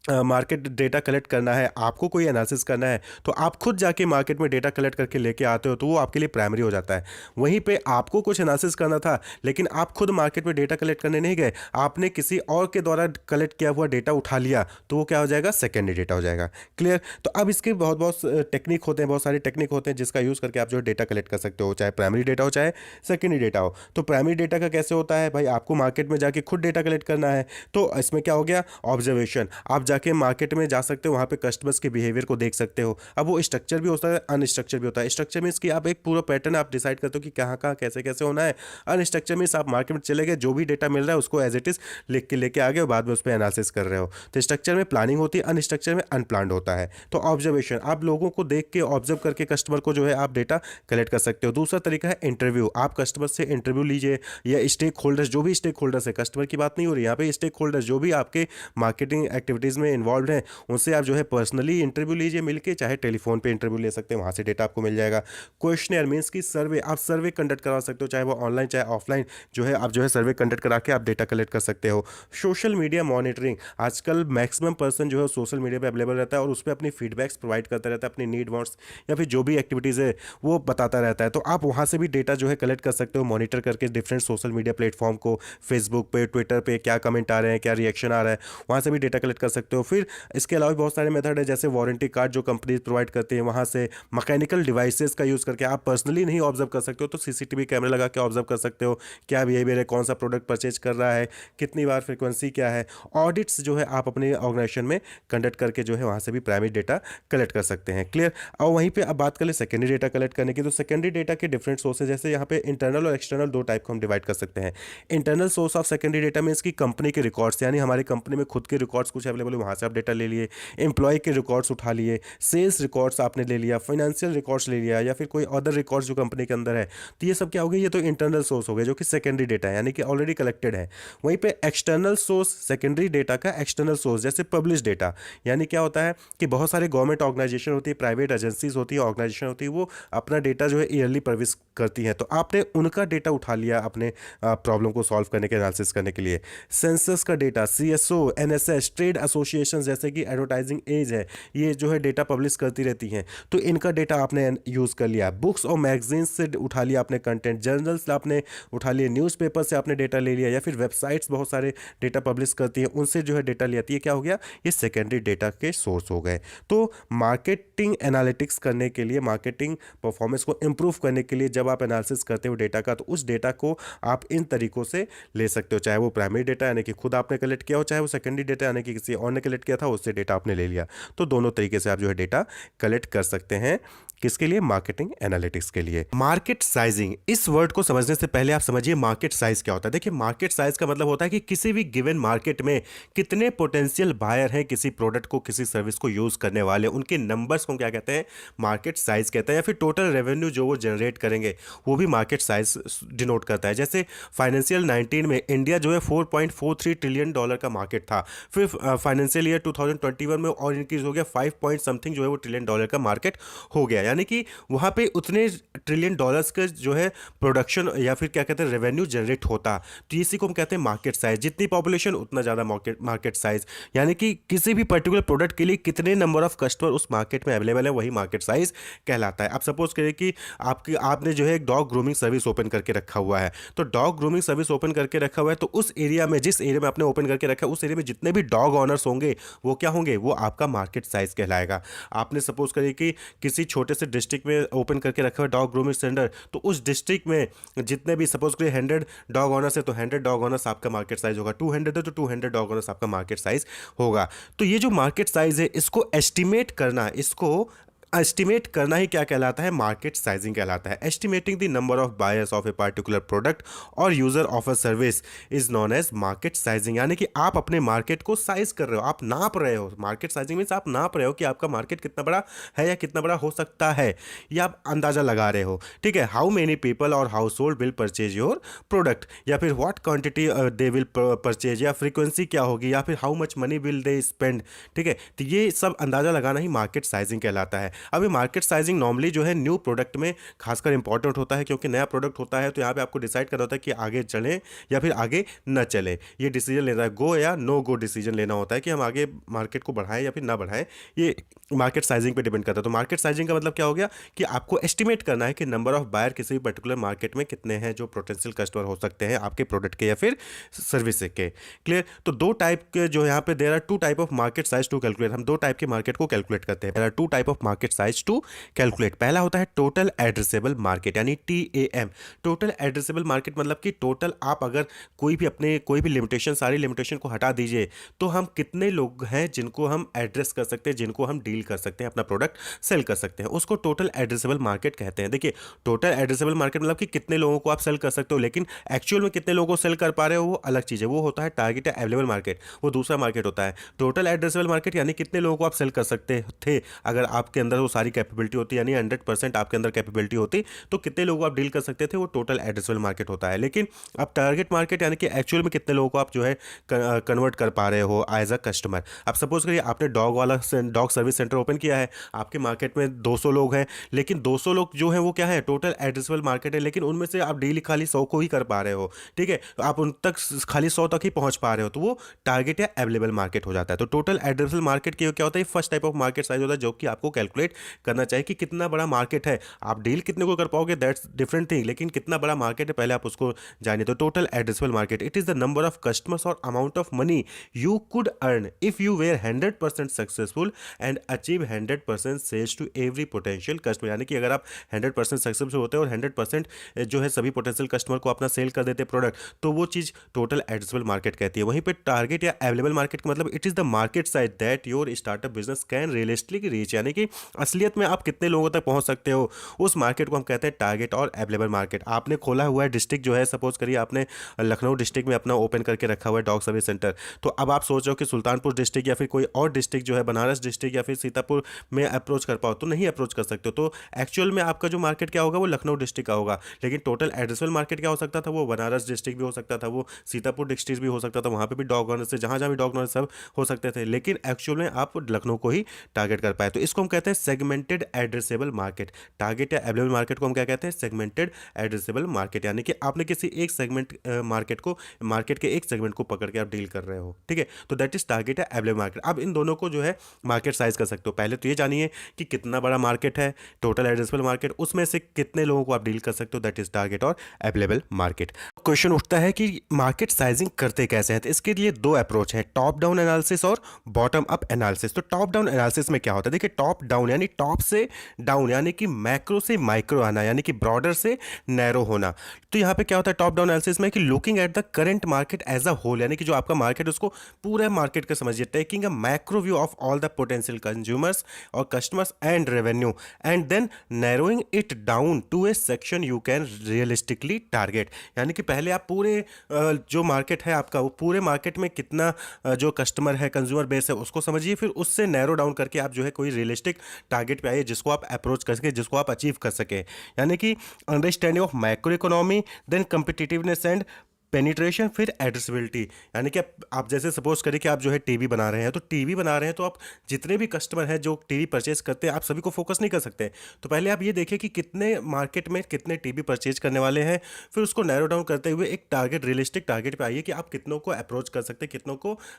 मार्केट डेटा कलेक्ट करना है, आपको कोई एनालिसिस करना है, तो आप खुद जाके मार्केट में डेटा कलेक्ट करके लेके आते हो, तो वो आपके लिए प्राइमरी हो जाता है। वहीं पे आपको कुछ एनालिसिस करना था, लेकिन आप खुद मार्केट में डेटा कलेक्ट करने नहीं गए, आपने किसी और के द्वारा कलेक्ट किया हुआ डेटा उठा लिया, तो वो क्या हो जाएगा, सेकेंडरी डेटा हो जाएगा। क्लियर? तो अब इसके बहुत बहुत टेक्निक होते हैं, बहुत सारे टेक्निक होते हैं जिसका यूज़ करके आप जो है डेटा कलेक्ट कर सकते हो, चाहे प्राइमरी डेटा हो चाहे सेकेंडरी डेटा हो। तो प्राइमरी डेटा का कैसे होता है भाई, आपको मार्केट में जाके खुद डेटा कलेक्ट करना है। तो इसमें क्या हो गया, ऑब्जर्वेशन। आप जाके मार्केट में जा सकते हो, वहाँ पे कस्टमर्स के बिहेवियर को देख सकते हो। अब वो स्ट्रक्चर भी होता है, अनस्ट्रक्चर भी होता है। स्ट्रक्चर मीन्स कि आप एक पूरा पैटर्न आप डिसाइड करते हो कि कहाँ कहाँ कैसे कैसे होना है। अनस्ट्रक्चर मीन्स आप मार्केट में चले गए, जो भी डेटा मिल रहा है उसको एज इट इज लिख के लेके आ गए और बाद में उस पर एनालिसिस कर रहे हो। तो स्ट्रक्चर में प्लानिंग होती है, अनस्ट्रक्चर में अनप्लान्ड होता है। तो ऑब्जर्वेशन, आप लोगों को देख के ऑब्जर्व करके कस्टमर को जो है आप डेटा कलेक्ट कर सकते हो। दूसरा तरीका है इंटरव्यू। आप कस्टमर से इंटरव्यू लीजिए, या स्टेक होल्डर्स, जो भी स्टेक होल्डर्स है, कस्टमर की बात नहीं हो रही यहाँ पे, स्टेक होल्डर्स जो भी आपके मार्केटिंग एक्टिविटीज़ में इन्वॉल्व हैं, उनसे आप जो है पर्सनली इंटरव्यू लीजिए मिलके, चाहे टेलीफोन पे इंटरव्यू ले सकते हैं, वहाँ से डेटा आपको मिल जाएगा। क्वेश्चनर मीन्स की सर्वे, आप सर्वे कंडक्ट करवा सकते हो, चाहे वो ऑनलाइन चाहे ऑफलाइन, जो है आप जो है सर्वे कंडक्ट करा के आप डेटा कलेक्ट कर सकते हो। सोशल मीडिया मॉनिटरिंग, आजकल मैक्सिमम पर्सन जो है सोशल मीडिया पे अवेलेबल रहता है और उस पर अपनी फीडबैक्स प्रोवाइड करता रहता है, अपनी नीड वांट्स या फिर जो भी एक्टिविटीज़ है वो बताता रहता है। तो आप वहाँ से भी डेटा जो है कलेक्ट कर सकते हो, मॉनिटर करके डिफरेंट सोशल मीडिया प्लेटफॉर्म को, फेसबुक पे, ट्विटर पे क्या कमेंट आ रहे हैं, क्या रिएक्शन आ रहा है, वहाँ से भी डेटा कलेक्ट कर सकते हो। फिर इसके अलावा भी बहुत सारे मेथड है, जैसे वारंटी कार्ड जो कंपनीज प्रोवाइड करती है, वहाँ से मैकेनिकल डिवाइसेस का यूज़ करके आप पर्सनली नहीं ऑब्जर्व कर सकते हो, तो सीसीटीवी कैमरे लगा के ऑब्जर्व कर सकते हो क्या बिहेवियर है, कौन सा प्रोडक्ट परचेज कर रहा है, कितनी बार फ्रिक्वेंसी क्या है। ऑडिट्स जो है आप अपने ऑर्गेनाइजेशन में कंडक्ट करके जो है वहाँ से भी प्राइमरी डेटा कलेक्ट कर सकते हैं। क्लियर? और वहीं पे अब बात करें सेकेंडरी डेटा कलेक्ट करने की, तो सेकेंडरी डेटा के डिफरेंट सोर्सेज, जैसे यहाँ पे इंटरनल और एक्सटर्नल दो टाइप को हम डिवाइड कर सकते हैं। Internal source of secondary data means की कंपनी के रिकॉर्ड्स, यानी हमारी कंपनी में खुद के रिकॉर्ड्स कुछ अवेलेबल है, वहाँ से आप डेटा ले लिए, एम्प्लॉय के रिकॉर्ड्स उठा लिए, सेल्स रिकॉर्ड्स आपने ले लिया, फाइनेंशियल रिकॉर्ड्स ले लिया, या फिर कोई अदर रिकॉर्ड्स जो कंपनी के अंदर है, तो ये सब क्या हो गया, ये तो इंटरनल सोर्स हो गए जो कि सेकेंडरी डेटा है, यानी कि ऑलरेडी कलेक्टेड है। वहीं पे एक्सटर्नल सोर्स, सेकेंडरी डेटा का एक्सटर्नल सोर्स, जैसे पब्लिश डेटा, यानी क्या होता है कि बहुत सारे गवर्नमेंट ऑर्गेनाइजेशन होती है, प्राइवेट एजेंसीज होती है, ऑर्गेनाइजेशन होती है, वो अपना डेटा जो है ईयरली पब्लिश करती हैं, तो आपने उनका डेटा उठा लिया अपने प्रॉब्लम को सॉल्व करने के, एनालिसिस करने के लिए। सेंसस का data, CSO, NSS, trade association जैसे कि एडवर्टाइजिंग एज है, ये जो है डेटा पब्लिश करती रहती हैं, तो इनका डेटा आपने यूज़ कर लिया। बुक्स और मैगजीन्स से उठा लिया आपने कंटेंट, जर्नल्स आपने उठा लिए, न्यूज़पेपर से आपने डेटा ले लिया, या फिर वेबसाइट्स बहुत सारे डेटा पब्लिश करती हैं, उनसे जो है डेटा लिया, तो ये क्या हो गया, ये सेकेंडरी डेटा के सोर्स हो गए। तो मार्केटिंग एनालिटिक्स करने के लिए, मार्केटिंग परफॉर्मेंस को इम्प्रूव करने के लिए जब आप एनालिसिस करते हो डेटा का, तो उस डेटा को आप इन तरीकों से ले सकते हो, चाहे वो प्राइमरी डेटा यानी कि खुद आपने कलेक्ट किया हो, चाहे वो सेकेंडरी डेटा यानी कि किसी और ने कलेक्ट किया था, उससे डेटा आपने ले लिया। तो दोनों तरीके से आप जो है डेटा कलेक्ट कर सकते हैं। किसके लिए? मार्केटिंग एनालिटिक्स के लिए। मार्केट साइजिंग, इस वर्ड को समझने से पहले आप समझिए मार्केट साइज क्या होता है। देखिए, मार्केट साइज का मतलब होता है कि किसी भी गिवन मार्केट में कितने पोटेंशियल बायर हैं किसी प्रोडक्ट को, किसी सर्विस को यूज करने वाले, उनके नंबर्स को क्या कहते हैं, मार्केट साइज कहते हैं, या फिर टोटल रेवेन्यू जो वो जनरेट करेंगे वो भी मार्केट साइज डिनोट करता है। जैसे फाइनेंशियल 19 में इंडिया जो है $4.43 ट्रिलियन का मार्केट था, फिर फाइनेंशियल ईयर 2021 में और इंक्रीज हो गया 5 पॉइंट समथिंग जो है वो ट्रिलियन का मार्केट हो गया, यानी कि वहाँ पे उतने ट्रिलियन डॉलर्स का जो है प्रोडक्शन या फिर क्या कहते हैं रेवेन्यू जनरेट होता। तो इसी को हम कहते हैं मार्केट साइज। जितनी पॉपुलेशन उतना ज़्यादा मार्केट साइज, यानी कि किसी भी पर्टिकुलर प्रोडक्ट के लिए कितने नंबर ऑफ कस्टमर उस मार्केट में अवेलेबल है, वही मार्केट साइज कहलाता है। आप सपोज करें कि आपने जो है एक डॉग ग्रूमिंग सर्विस ओपन करके रखा हुआ है, तो डॉग ग्रूमिंग सर्विस ओपन करके रखा हुआ है, तो उस एरिया में, जिस एरिया में आपने ओपन करके रखा है, उस एरिया में जितने भी डॉग ऑनर्स होंगे वो क्या होंगे, वो आपका मार्केट साइज कहलाएगा। आपने सपोज करें कि किसी छोटे से डिस्ट्रिक्ट में ओपन करके रखा हुआ डॉग ग्रूमिंग सेंटर, तो उस डिस्ट्रिक्ट में जितने भी सपोज करिए 100 डॉग ऑनर्स है, तो 100 डॉग ऑनर्स आपका मार्केट साइज होगा। 200 है तो 200 डॉग ऑनर्स आपका मार्केट साइज होगा। तो ये जो मार्केट साइज है, इसको एस्टिमेट करना, इसको एस्टिमेट करना ही क्या कहलाता है, मार्केट साइजिंग कहलाता है। Estimating the number of buyers of a particular product और user of a service is known as market sizing, यानी कि आप अपने मार्केट को साइज कर रहे हो, आप नाप रहे हो। मार्केट साइजिंग मीन्स आप नाप रहे हो कि आपका मार्केट कितना बड़ा है या कितना बड़ा हो सकता है, या आप अंदाजा लगा रहे हो। ठीक है, हाउ मेनी पीपल और house hold will purchase your product, या फिर what quantity they will purchase, या फ्रीक्वेंसी क्या होगी, या फिर how much money will they spend. ठीक है, तो ये सब अंदाजा लगाना ही मार्केट साइजिंग कहलाता है। अब ये मार्केट साइजिंग नॉर्मली जो है न्यू प्रोडक्ट में खासकर इंपॉर्टेंट होता है, क्योंकि नया प्रोडक्ट होता है तो यहाँ पे आपको डिसाइड करना होता है कि आगे चलें या फिर आगे न चलें। ये डिसीजन लेना है, गो या नो गो डिसीजन लेना होता है कि हम आगे मार्केट को बढ़ाएं या फिर ना बढ़ाएं। ये मार्केट साइजिंग पे डिपेंड करता है। तो मार्केट साइजिंग का मतलब क्या हो गया कि आपको एस्टिमेट करना है कि नंबर ऑफ बायर किसी भी पर्टिकुलर मार्केट में कितने हैं जो पोटेंशियल कस्टमर हो सकते हैं आपके प्रोडक्ट के या फिर सर्विस के। क्लियर। तो दो टाइप के जो यहाँ पे there are two type of market size to calculate, हम दो टाइप के मार्केट को कैलकुलेट करते हैं। There are two type of market size to calculate. पहला होता है टोटल एड्रेसेबल मार्केट यानी TAM। टोटल एड्रेसेबल मार्केट मतलब कि टोटल आप अगर कोई भी लिमिटेशन, सारी लिमिटेशन को हटा दीजिए तो हम कितने लोग हैं जिनको हम एड्रेस कर सकते हैं, जिनको हम डील कर सकते हैं, अपना प्रोडक्ट सेल कर सकते हैं, उसको टोटल एड्रेसेबल मार्केट कहते हैं। देखिए टोटल एड्रेसेबल मार्केट मतलब कि कितने लोगों को आप सेल कर सकते हो, लेकिन एक्चुअल में कितने लोगों को सेल कर पा रहे हो वो अलग चीज़ है। वो होता है टारगेट या अवेलेबल मार्केट, वो दूसरा मार्केट होता है। टोटल एड्रेसेबल मार्केट यानी कितने लोगों को आप सेल कर सकते थे, अगर आपके अंदर वो सारी कैपेबिलिटी होती, यानी 100% आपके अंदर कैपेबिलिटी होती तो कितने लोगों को आप डील कर सकते थे, वो टोटल एड्रेसेबल मार्केट होता है। लेकिन अब टारगेट मार्केट यानी कि एक्चुअल में कितने लोगों को आप जो है कन्वर्ट कर पा रहे हो एज अ कस्टमर। अब सपोज करिए आपने डॉग सर्विस सेंटर ओपन किया है, आपके मार्केट में 200 लोग हैं, लेकिन 200 लोग जो हैं वो क्या है, टोटल एड्रेसेबल मार्केट है, लेकिन उनमें से आप डेली खाली 100 को ही कर पा रहे हो। ठीक है, तो आप उन तक खाली 100 तक ही पहुंच पा रहे हो, तो वो टारगेट या अवेलेबल मार्केट हो जाता है। तो टोटल एड्रेसेबल मार्केट क्या होता है, first type of market size होता है जो कि आपको कैलकुलेट करना चाहिए कि कितना बड़ा मार्केट है। आप डील कितने को कर पाओगे दैट्स डिफरेंट थिंग, लेकिन कितना बड़ा मार्केट है पहले आप उसको जानिए। तो total addressable market it is the number of customers और amount of money you could earn if you were 100% successful and achieve 100% sales to every potential customer। यानी कि अगर आप 100% सक्सेसफुल होते हैं और 100% जो है सभी पोटेंशियल कस्टमर को अपना सेल कर देते प्रोडक्ट, तो वो चीज़ टोटल एड्रेसेबल मार्केट कहती है। वहीं पे टारगेट या अवेलेबल मार्केट का मतलब it is the market size that your startup business can realistically reach, यानी कि असलियत में आप कितने लोगों तक पहुंच सकते हो, उस मार्केट को हम कहते हैं टारगेट और अवेलेबल मार्केट। आपने खोला हुआ है डिस्ट्रिक्ट जो है, सपोज करिए आपने लखनऊ डिस्ट्रिक्ट में अपना ओपन करके रखा हुआ है डॉग सर्विस सेंटर, तो अब आप सोच रहे हो कि सुल्तानपुर डिस्ट्रिक्ट या फिर कोई और डिस्ट्रिक्ट जो है बनारस डिस्ट्रिक्ट या फिर सीतापुर में अप्रोच कर पाओ, तो नहीं अप्रोच कर सकते हो। तो एक्चुअल में आपका जो मार्केट क्या होगा वो लखनऊ डिस्ट्रिक्ट का होगा, लेकिन टोटल एड्रेसेबल मार्केट क्या हो सकता था, वो बनारस डिस्ट्रिक्ट भी हो सकता था, वो सीतापुर डिस्ट्रिक्ट भी हो सकता था, वहाँ पे भी डॉग ऑनर से जहाँ जहाँ भी डॉग ऑनर सब हो सकते थे, लेकिन एक्चुअल में आप लखनऊ को ही टारगेट कर पाए। तो इसको हम कहते हैं सेगमेंटेड एड्रेसेबल मार्केट। टारगेट या अवेलेबल मार्केट को हम क्या कहते हैं, सेगमेंटेड एड्रेसेबल मार्केट, यानी कि आपने किसी एक सेगमेंट मार्केट के एक सेगमेंट को पकड़ के आप डील कर रहे हो। ठीक है, तो दैट इज टारगेट या अवेलेबल मार्केट। अब इन दोनों को जो है मार्केट साइज कर सकते हो। पहले तो ये जानिए कि कितना बड़ा मार्केट है, टोटल एड्रेसेबल मार्केट, उसमें से कितने लोगों को आप डील कर सकते हो, दैट इज टारगेट और अवेलेबल मार्केट। क्वेश्चन उठता है कि मार्केट साइजिंग करते कैसे हैं, तो इसके लिए दो अप्रोच है, टॉप डाउन एनालिसिस और बॉटम अप एनालिसिस। तो टॉप डाउन एनालिसिस में क्या होता है, देखिए टॉप डाउन यानी टॉप से डाउन, यानी कि मैक्रो से माइक्रो आना, यानी कि ब्रॉडर से नैरो होना। तो यहाँ पे क्या होता है टॉप डाउन एनालिसिस में कि looking at the current market as a whole, यानी कि जो आपका मार्केट उसको पूरे मार्केट का समझिए, taking a macro view of all the potential consumers और customers and revenue and then narrowing it down to a section you can realistically target. यानी कि पहले आप पूरे जो मार्केट है आपका, वो पूरे मार्केट में कितना जो कस्टमर है, कंज्यूमर बेस है, उसको समझिए, फिर उससे नैरो डाउन करके आप जो है कोई रियलिस्टिक टारगेट पे आइए जिसको आप अप्रोच कर सके, जिसको आप अचीव कर सके। यानी कि understanding of macro economy, then competitiveness and penetration, फिर एड्रेसेबिलिटी। यानी कि आप जैसे सपोज करें कि आप जो है टीवी बना रहे हैं, तो टीवी बना रहे हैं तो आप जितने भी कस्टमर हैं जो टीवी परचेज करते हैं, आप सभी को फोकस नहीं कर सकते। तो पहले आप ये देखिए कि कितने मार्केट में कितने टीवी परचेज करने वाले हैं, फिर उसको नैरो डाउन करते हुए एक टारगेट, रियलिस्टिक टारगेट पे आइए कि आप कितनों को अप्रोच कर सकते हैं,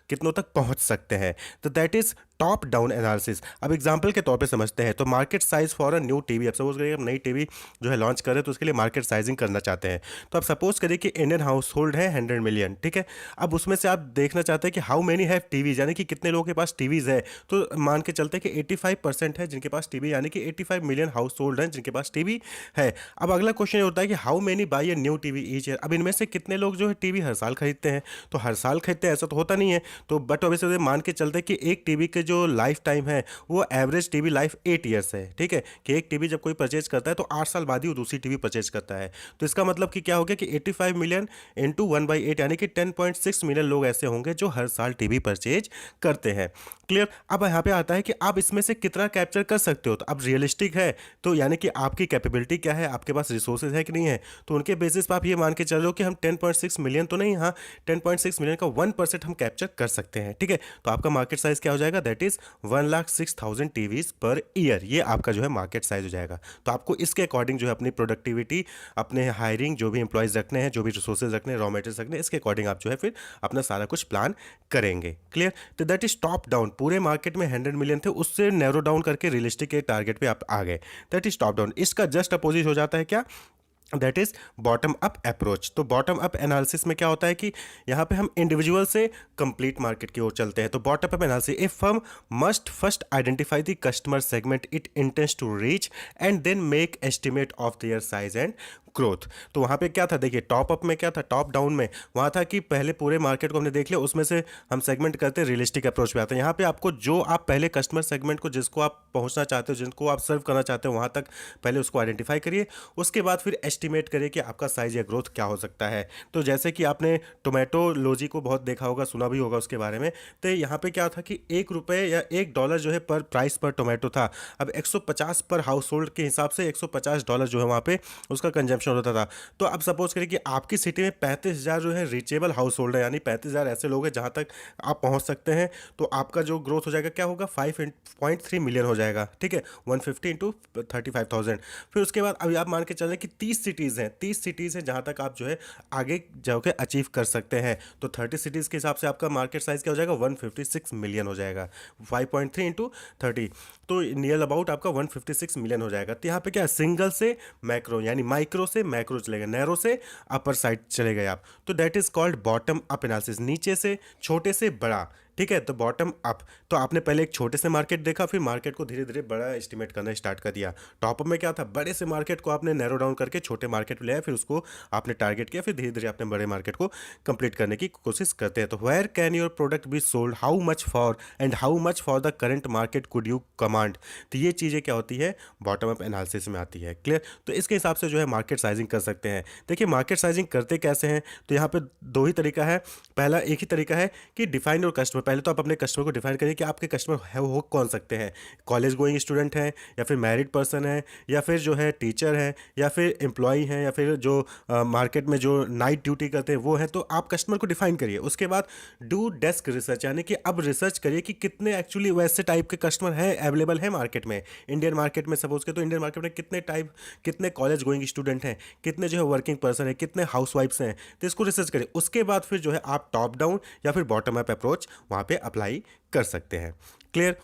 कितनों तक पहुंच सकते हैं। तो that is top down analysis. अब एग्जांपल के तौर पे समझते हैं, तो market size for a new TV, अब सपोज करिए आप नई टीवी जो है लॉन्च कर रहे हैं, तो उसके लिए मार्केट साइजिंग करना चाहते हैं। तो आप सपोज करिए कि इंडियन हाउस होल्ड है 100 मिलियन, ठीक है। अब उसमें से आप देखना चाहते हैं कि हाउ मेनी हैव टीवीज, यानी कि कितने लोगों के पास टीवीज है। तो मान के चलते हैं कि 85% है जिनके पास टीवी, यानी कि 85 मिलियन हाउस होल्ड हैं जिनके पास टीवी है। अब अगला क्वेश्चन ये होता है कि how many by a new TV each year. अब इनमें से कितने लोग जो है टीवी हर साल खरीदते हैं, तो हर साल खरीदते हैं ऐसा तो होता नहीं है। तो बट ऑब्वियसली मान के चलते हैं कि एक टीवी के जो लाइफ टाइम है वो एवरेज टीवी लाइफ 8 ईयर्स है, ठीक है। कि एक टीवी जब कोई परचेज करता है तो 8 साल बाद ही वो दूसरी टीवी परचेज करता है। तो इसका मतलब कि क्या हो गया कि 85 मिलियन इंटू 1/8 यानी कि 10.6 मिलियन लोग ऐसे होंगे जो हर साल टीवी परचेज करते हैं। क्लियर। अब यहाँ पे आता है कि आप इसमें से कितना कैप्चर कर सकते हो। तो अब रियलिस्टिक है तो यानी कि आपकी कैपेबिलिटी क्या है, आपके पास रिसोर्सेज है कि नहीं है, तो उनके बेसिस पर आप ये मान के चल रहे हो कि हम 10.6 मिलियन तो नहीं, हाँ 10.6 मिलियन का 1% हम कैप्चर कर सकते हैं। ठीक है, तो आपका मार्केट साइज क्या हो जाएगा, that is 1,06,000 TVs per year. ये आपका जो है मार्केट साइज हो जाएगा। तो आपको इसके अकॉर्डिंग जो है अपनी प्रोडक्टिविटी, अपने हायरिंग, जो भी इंप्लॉयज रखने हैं, जो भी रिसोर्सेज रखने हैं, रॉ मटेरियल्स रखने हैं, इसके अकॉर्डिंग आप जो है फिर अपना सारा कुछ प्लान करेंगे। क्लियर। तो दैट इज टॉप डाउन। पूरे मार्केट में 100 मिलियन थे, उससे नैरो डाउन करके रियलिस्टिक के टारगेट पे आप आ गए। That is top down. इसका जस्ट अपोजिट हो जाता है क्या, that is bottom up approach. तो बॉटम अप एनालिसिस में क्या होता है कि यहाँ पे हम इंडिविजुअल से कंप्लीट मार्केट की ओर चलते हैं। तो bottom up analysis, a firm must first identify the customer segment it intends to reach and then make estimate of their size and growth. तो वहाँ पे क्या था, देखिए टॉप अप में क्या था, टॉप डाउन में वहाँ था कि पहले पूरे मार्केट को हमने देख लिया, उसमें से हम सेगमेंट करते हैं, रियलिस्टिक अप्रोच पे आते हैं। यहाँ पे आपको जो आप पहले कस्टमर सेगमेंट को, जिसको आप पहुँचना चाहते हो, जिनको आप सर्व करना चाहते हो, वहाँ तक पहले उसको आइडेंटिफाई करिए। उसके बाद फिर एस्टिमेट करिए कि आपका साइज या ग्रोथ क्या हो सकता है। तो जैसे कि आपने टोमेटोलॉजी को बहुत देखा होगा, सुना भी होगा उसके बारे में। तो यहाँ पे क्या था कि ₹1 या $1 जो है पर प्राइस पर टोमेटो था। अब 150 पर हाउस होल्ड के हिसाब से $150 जो है वहाँ पे उसका कंजम्पशन होता था। तो अब सपोज करिए कि आपकी सिटी में 35,000 जो है रीचेबल हाउस होल्ड है, यानी 35,000 ऐसे लोग हैं जहाँ तक आप पहुँच सकते हैं। तो आपका जो ग्रोथ हो जाएगा क्या होगा, 5.3 मिलियन हो जाएगा। ठीक है, 150 इंटू 35,000। फिर उसके बाद अभी आप मान के चल रहे हैं कि 30 सिटीज़ हैं, 30 सिटीज़ हैं जहाँ तक आप जो है आगे जाके अचीव कर सकते हैं। तो 30 सिटीज़ के हिसाब से आपका मार्केट साइज क्या हो जाएगा, 156 मिलियन हो जाएगा। 5.3 इंटू 30 तो नियर अबाउट आपका 156 मिलियन हो जाएगा। तो यहाँ पे क्या, सिंगल से मैक्रो यानी माइक्रो से मैक्रो चलेगा, नैरो से अपर साइड चले गए आप। तो that is called bottom up analysis, नीचे से छोटे से बड़ा। ठीक है, तो बॉटम अप, तो आपने पहले एक छोटे से मार्केट देखा, फिर मार्केट को धीरे धीरे बड़ा एस्टिमेट करना स्टार्ट कर दिया। टॉप अप में क्या था, बड़े से मार्केट को आपने नैरो डाउन करके छोटे मार्केट में ले आए, फिर उसको आपने टारगेट किया, फिर धीरे धीरे आपने बड़े मार्केट को कंप्लीट करने की कोशिश करते हैं। तो where can your product be sold, how much for and how much for the current market could you command. तो ये चीज़ें क्या होती है, बॉटम अप एनालिसिस में आती है। क्लियर। तो इसके हिसाब से जो है मार्केट साइजिंग कर सकते हैं। देखिए मार्केट साइजिंग करते कैसे हैं, तो यहाँ पे दो ही तरीका है। पहला एक ही तरीका है कि डिफाइन योर कस्टमर। पहले तो आप अपने कस्टमर को डिफाइन करिए कि आपके कस्टमर है वो कौन सकते हैं। कॉलेज गोइंग स्टूडेंट हैं, या फिर मैरिड पर्सन है, या फिर जो है टीचर है, या फिर एम्प्लॉई हैं, या फिर जो मार्केट में जो नाइट ड्यूटी करते हैं वो हैं। तो आप कस्टमर को डिफाइन करिए। उसके बाद डू डेस्क रिसर्च, यानी कि अब रिसर्च करिए कि कितने एक्चुअली वैसे टाइप के कस्टमर हैं, अवेलेबल है मार्केट में। इंडियन मार्केट में सपोज के, तो इंडियन मार्केट में कितने टाइप, कितने कॉलेज गोइंग स्टूडेंट हैं, कितने जो है वर्किंग पर्सन है, कितने हाउस वाइफ्स हैं। तो इसको रिसर्च करिए। उसके बाद फिर जो है आप टॉप डाउन या फिर बॉटम अप अप्रोच वहाँ पे अप्लाई कर सकते हैं। क्लियर।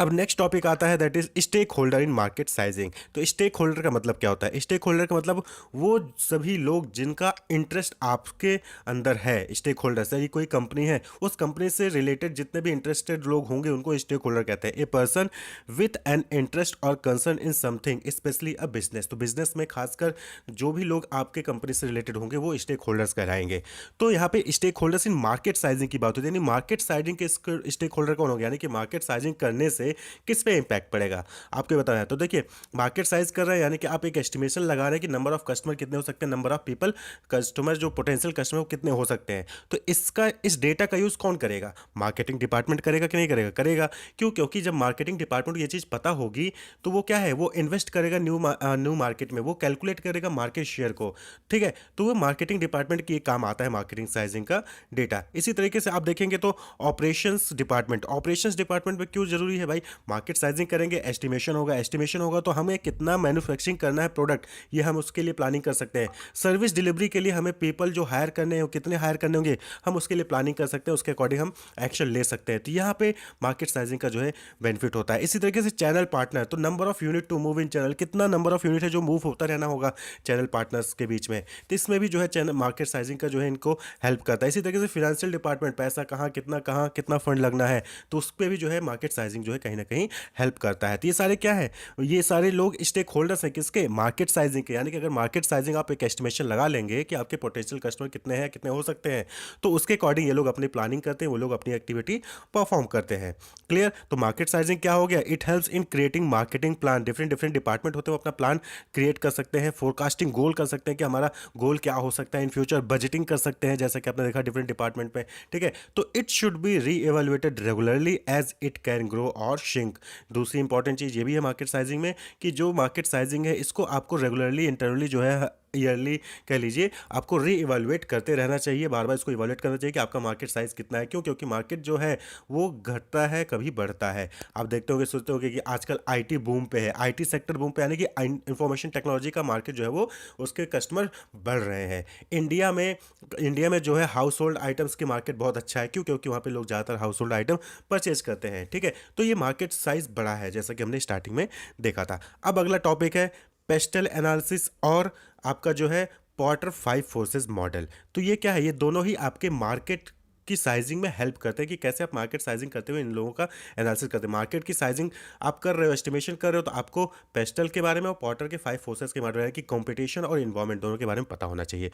अब नेक्स्ट टॉपिक आता है, that is stakeholder in market sizing. तो स्टेक होल्डर का मतलब क्या होता है, स्टेक होल्डर का मतलब वो सभी लोग जिनका इंटरेस्ट आपके अंदर है। स्टेक होल्डर से कोई कंपनी है, उस कंपनी से रिलेटेड जितने भी इंटरेस्टेड लोग होंगे उनको स्टेक होल्डर कहते हैं। A person with an interest और concern in something especially a business. तो बिजनेस में खासकर जो भी लोग आपके कंपनी से रिलेटेड होंगे वो स्टेक होल्डर्स कहलाएंगे। तो यहाँ पे stakeholders in market sizing की बात होती है, यानी मार्केट साइजिंग के स्टेक होल्डर कौन होगा, यानी कि मार्केट साइजिंग करने से किस पे इंपैक्ट पड़ेगा आपको बताया। तो देखिए मार्केट साइज कर रहे हैं, यानी कि आप एक एस्टिमेशन लगा रहे हैं कि नंबर ऑफ कस्टमर कितने हो सकते हैं, नंबर ऑफ पीपल, कस्टमर जो पोटेंशियल कस्टमर वो कितने हो सकते हैं। तो इसका, इस डेटा का यूज कौन करेगा, मार्केटिंग डिपार्टमेंट करेगा कि नहीं करेगा, करेगा। क्यों, क्योंकि जब मार्केटिंग डिपार्टमेंट को ये चीज़ पता होगी तो वो क्या है, वो इन्वेस्ट करेगा न्यू मार्केट में, वो कैलकुलेट करेगा मार्केट शेयर को। ठीक है, तो वो मार्केटिंग डिपार्टमेंट की काम आता है मार्केटिंग साइजिंग का डेटा। इसी तरीके से आप देखेंगे तो ऑपरेशंस डिपार्टमेंट में क्यों जरूरी है भाई, मार्केट साइजिंग करेंगे, एस्टिमेशन होगा तो हमें कितना मैन्युफैक्चरिंग करना है प्रोडक्ट, ये हम उसके लिए प्लानिंग कर सकते हैं। सर्विस डिलीवरी के लिए हमें पीपल जो हायर करने हैं, कितने हायर करने होंगे, हम उसके लिए प्लानिंग कर सकते हैं, उसके अकॉर्डिंग हम एक्शन ले सकते हैं। तो यहाँ पे मार्केट साइजिंग का जो है बेनिफिट होता है। इसी तरीके से चैनल पार्टनर, तो number of unit to move in channel, कितना नंबर ऑफ यूनिट है जो मूव होता रहना होगा चैनल पार्टनर्स के बीच में। तो इसमें भी जो है चैनल मार्केट साइजिंग का जो है इनको हेल्प करता है। इसी तरीके से फिनेंशियल डिपार्टमेंट, पैसा कहाँ कितना फंड लगना है, तो उस पर भी जो है मार्केट साइजिंग जो है कहीं ना कहीं हेल्प करता है। तो ये सारे क्या है, ये सारे लोग स्टेक होल्डर्स हैं किसके, मार्केट साइजिंग के। यानी कि अगर मार्केट साइजिंग आप एक एस्टिमेशन लगा लेंगे कि आपके पोटेंशियल कस्टमर कितने हैं, कितने हो सकते हैं, तो उसके अकॉर्डिंग ये लोग अपनी प्लानिंग करते हैं, वो लोग अपनी एक्टिविटी परफॉर्म करते हैं। क्लियर। तो मार्केट साइजिंग क्या हो गया, it helps in creating marketing plan. Different different department होते हैं, वो अपना प्लान क्रिएट कर सकते हैं, फोरकास्टिंग गोल कर सकते हैं कि हमारा गोल क्या हो सकता है इन फ्यूचर, बजटिंग कर सकते हैं जैसा कि आपने देखा डिफरेंट डिपार्टमेंट में। ठीक है, तो it should be re evaluated regularly as it can grow और श्रिंक। दूसरी इंपॉर्टेंट चीज़ ये भी है मार्केट साइजिंग में कि जो मार्केट साइजिंग है इसको आपको रेगुलरली इंटरनली जो है ईयरली कह लीजिए आपको री इवेलुएट करते रहना चाहिए, बार बार इसको इवेलुएट करना चाहिए कि आपका मार्केट साइज़ कितना है। क्यों? क्योंकि मार्केट जो है वो घटता है कभी बढ़ता है। आप देखते होंगे, सोचते होंगे कि आजकल आईटी बूम पे है, आईटी सेक्टर बूम पे, यानी कि इंफॉर्मेशन टेक्नोलॉजी का मार्केट जो है वो उसके कस्टमर बढ़ रहे हैं। इंडिया में जो है हाउस होल्ड आइटम्स की मार्केट बहुत अच्छा है। क्यों? क्योंकि वहाँ पे लोग ज़्यादातर हाउस होल्ड आइटम परचेज करते हैं। ठीक है, तो ये मार्केट साइज़ बड़ा है जैसा कि हमने स्टार्टिंग में देखा था। अब अगला टॉपिक है पेस्टल एनालिसिस और आपका जो है पॉटर 5 फोर्सेस मॉडल। तो ये क्या है, ये दोनों ही आपके मार्केट की साइजिंग में हेल्प करते हैं कि कैसे आप मार्केट साइजिंग करते हुए इन लोगों का एनालिसिस करते हैं। मार्केट की साइजिंग आप कर रहे हो, एस्टिमेशन कर रहे हो, तो आपको पेस्टल के बारे में और पॉटर के 5 फोर्सेस के बारे में कि कंपटीशन और इन्वायरमेंट दोनों के बारे में पता होना चाहिए।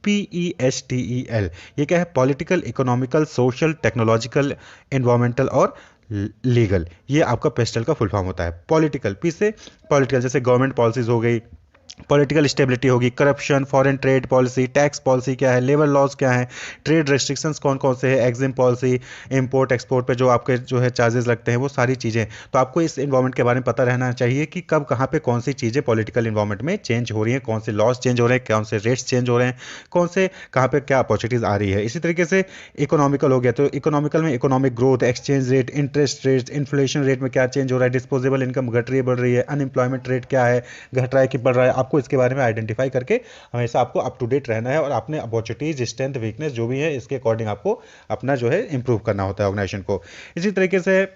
PESTEL, ये क्या है, political, economical, social, technological, environmental और लीगल। ये आपका पेस्टल का फुल फॉर्म होता है। पॉलिटिकल, पी से पॉलिटिकल, जैसे गवर्नमेंट पॉलिसीज हो गई, पॉलिटिकल स्टेबिलिटी होगी, corruption, foreign trade policy, tax policy क्या है, लेबर लॉज क्या है, ट्रेड रेस्ट्रिक्शंस कौन कौन से हैं, एग्जिम पॉलिसी, इंपोर्ट एक्सपोर्ट पे जो आपके जो है चार्जेस लगते हैं, वो सारी चीज़ें। तो आपको इस इन्वायरमेंट के बारे में पता रहना चाहिए कि कब कहाँ पे कौन सी चीज़ें पॉलिटिकल इन्वायरमेंट में चेंज हो रही हैं, कौन से लॉज चेंज हो रहे हैं, कौन से रेट्स चेंज हो रहे हैं, कौन से कहाँ पे क्या अपॉर्चुनिटीज़ आ रही है। इसी तरीके से इकोनॉमिकल हो गया, तो इकोनॉमिकल में economic growth, exchange rate, interest rate, inflation rate में क्या चेंज हो रहा है, डिस्पोजेबल इनकम घट रही है बढ़ रही है, अनएम्प्लॉयमेंट रेट क्या है, घट रहा है कि बढ़ रहा है। आपको इसके बारे में आइडेंटिफाई करके हमेशा आपको अप टू डेट रहना है और अपने अपॉर्चुनिटीज, स्ट्रेंथ, वीकनेस जो भी है इसके अकॉर्डिंग आपको अपना जो है इंप्रूव करना होता है ऑर्गेनाइजेशन को। इसी तरीके से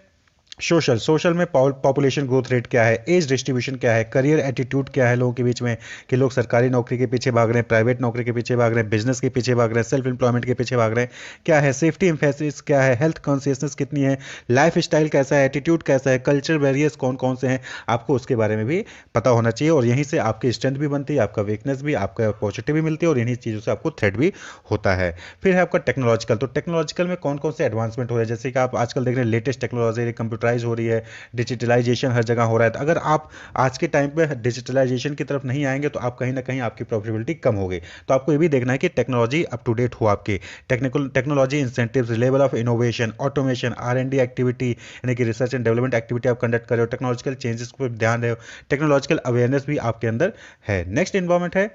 सोशल में पॉपुलेशन ग्रोथ रेट क्या है, एज डिस्ट्रीब्यूशन क्या है, करियर एटीट्यूड क्या है लोगों के बीच में कि लोग सरकारी नौकरी के पीछे भाग रहे हैं, प्राइवेट नौकरी के पीछे भाग रहे हैं, बिजनेस के पीछे भाग रहे हैं, सेल्फ एम्प्लॉयमेंट के पीछे भाग रहे हैं, क्या है, सेफ्टी एम्फेसिस क्या है, हेल्थ कॉन्शियसनेस कितनी है, लाइफ स्टाइल कैसा है, एटीट्यूड कैसा है, कल्चर बैरियर्स कौन कौन से हैं, आपको उसके बारे में भी पता होना चाहिए। और यहीं से आपकी स्ट्रेंथ भी बनती है, आपका वीकनेस भी, आपका अपॉर्चुनिटी भी मिलती है और इन्हीं चीज़ों से आपको थ्रेट भी होता है। फिर है आपका टेक्नोलॉजिकल, तो टेक्नोलॉजिकल में कौन कौन से एडवांसमेंट हो रहे हैं, जैसे कि आप आजकल देख रहे हैं लेटेस्ट टेक्नोलॉजी कंप्यूटराइज हो रही है, डिजिटलाइजेशन हर जगह हो रहा है। तो अगर आप आज के टाइम पे डिजिटलाइजेशन की तरफ नहीं आएंगे तो आप कहीं ना कहीं आपकी प्रॉफिटेबिलिटी कम होगी। तो आपको ये भी देखना है कि टेक्नोलॉजी अप टू डेट हो, आपकी technology incentives, level of innovation, automation, R&D activity यानी कि रिसर्च एंड डेवलपमेंट एक्टिविटी आप कंडक्ट कर रहे हो, टेक्नोलॉजिकल चेंजेस पर ध्यान रहे हो, टेक्नोलॉजिकल अवेयरनेस भी आपके अंदर है। नेक्स्ट इन्वायरमेंट है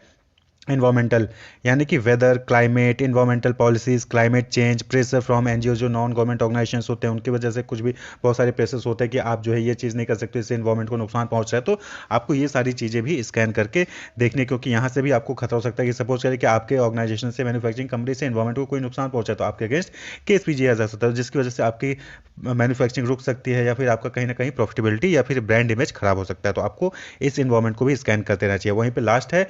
इन्वायरमेंटल, यानी कि weather, climate, environmental policies, climate change, pressure from NGO, जो नॉन गवर्नमेंट ऑर्गेनाइजेशंस होते हैं उनकी वजह से कुछ भी बहुत सारे प्रेशर्स होते हैं कि आप जो है ये चीज़ नहीं कर सकते, इससे इन्वायरमेंट को नुकसान पहुंच रहा है। तो आपको ये सारी चीज़ें भी स्कैन करके देखने, क्योंकि यहाँ से भी आपको खतरा हो सकता है कि सपोज करें कि आपके ऑर्गेनाइजेशन से, मैन्युफैक्चरिंग कंपनी से इन्वायरमेंट को कोई नुकसान पहुंचा तो आपके अगेंस्ट केस भी किया जा सकता है, जिसकी वजह से आपकी मैन्युफैक्चरिंग रुक सकती है या फिर आपका कहीं ना कहीं प्रॉफिटेबिलिटी या फिर ब्रांड इमेज खराब हो सकता है। तो आपको इस इन्वायरमेंट को भी स्कैन करते रहना चाहिए। वहीं पे लास्ट है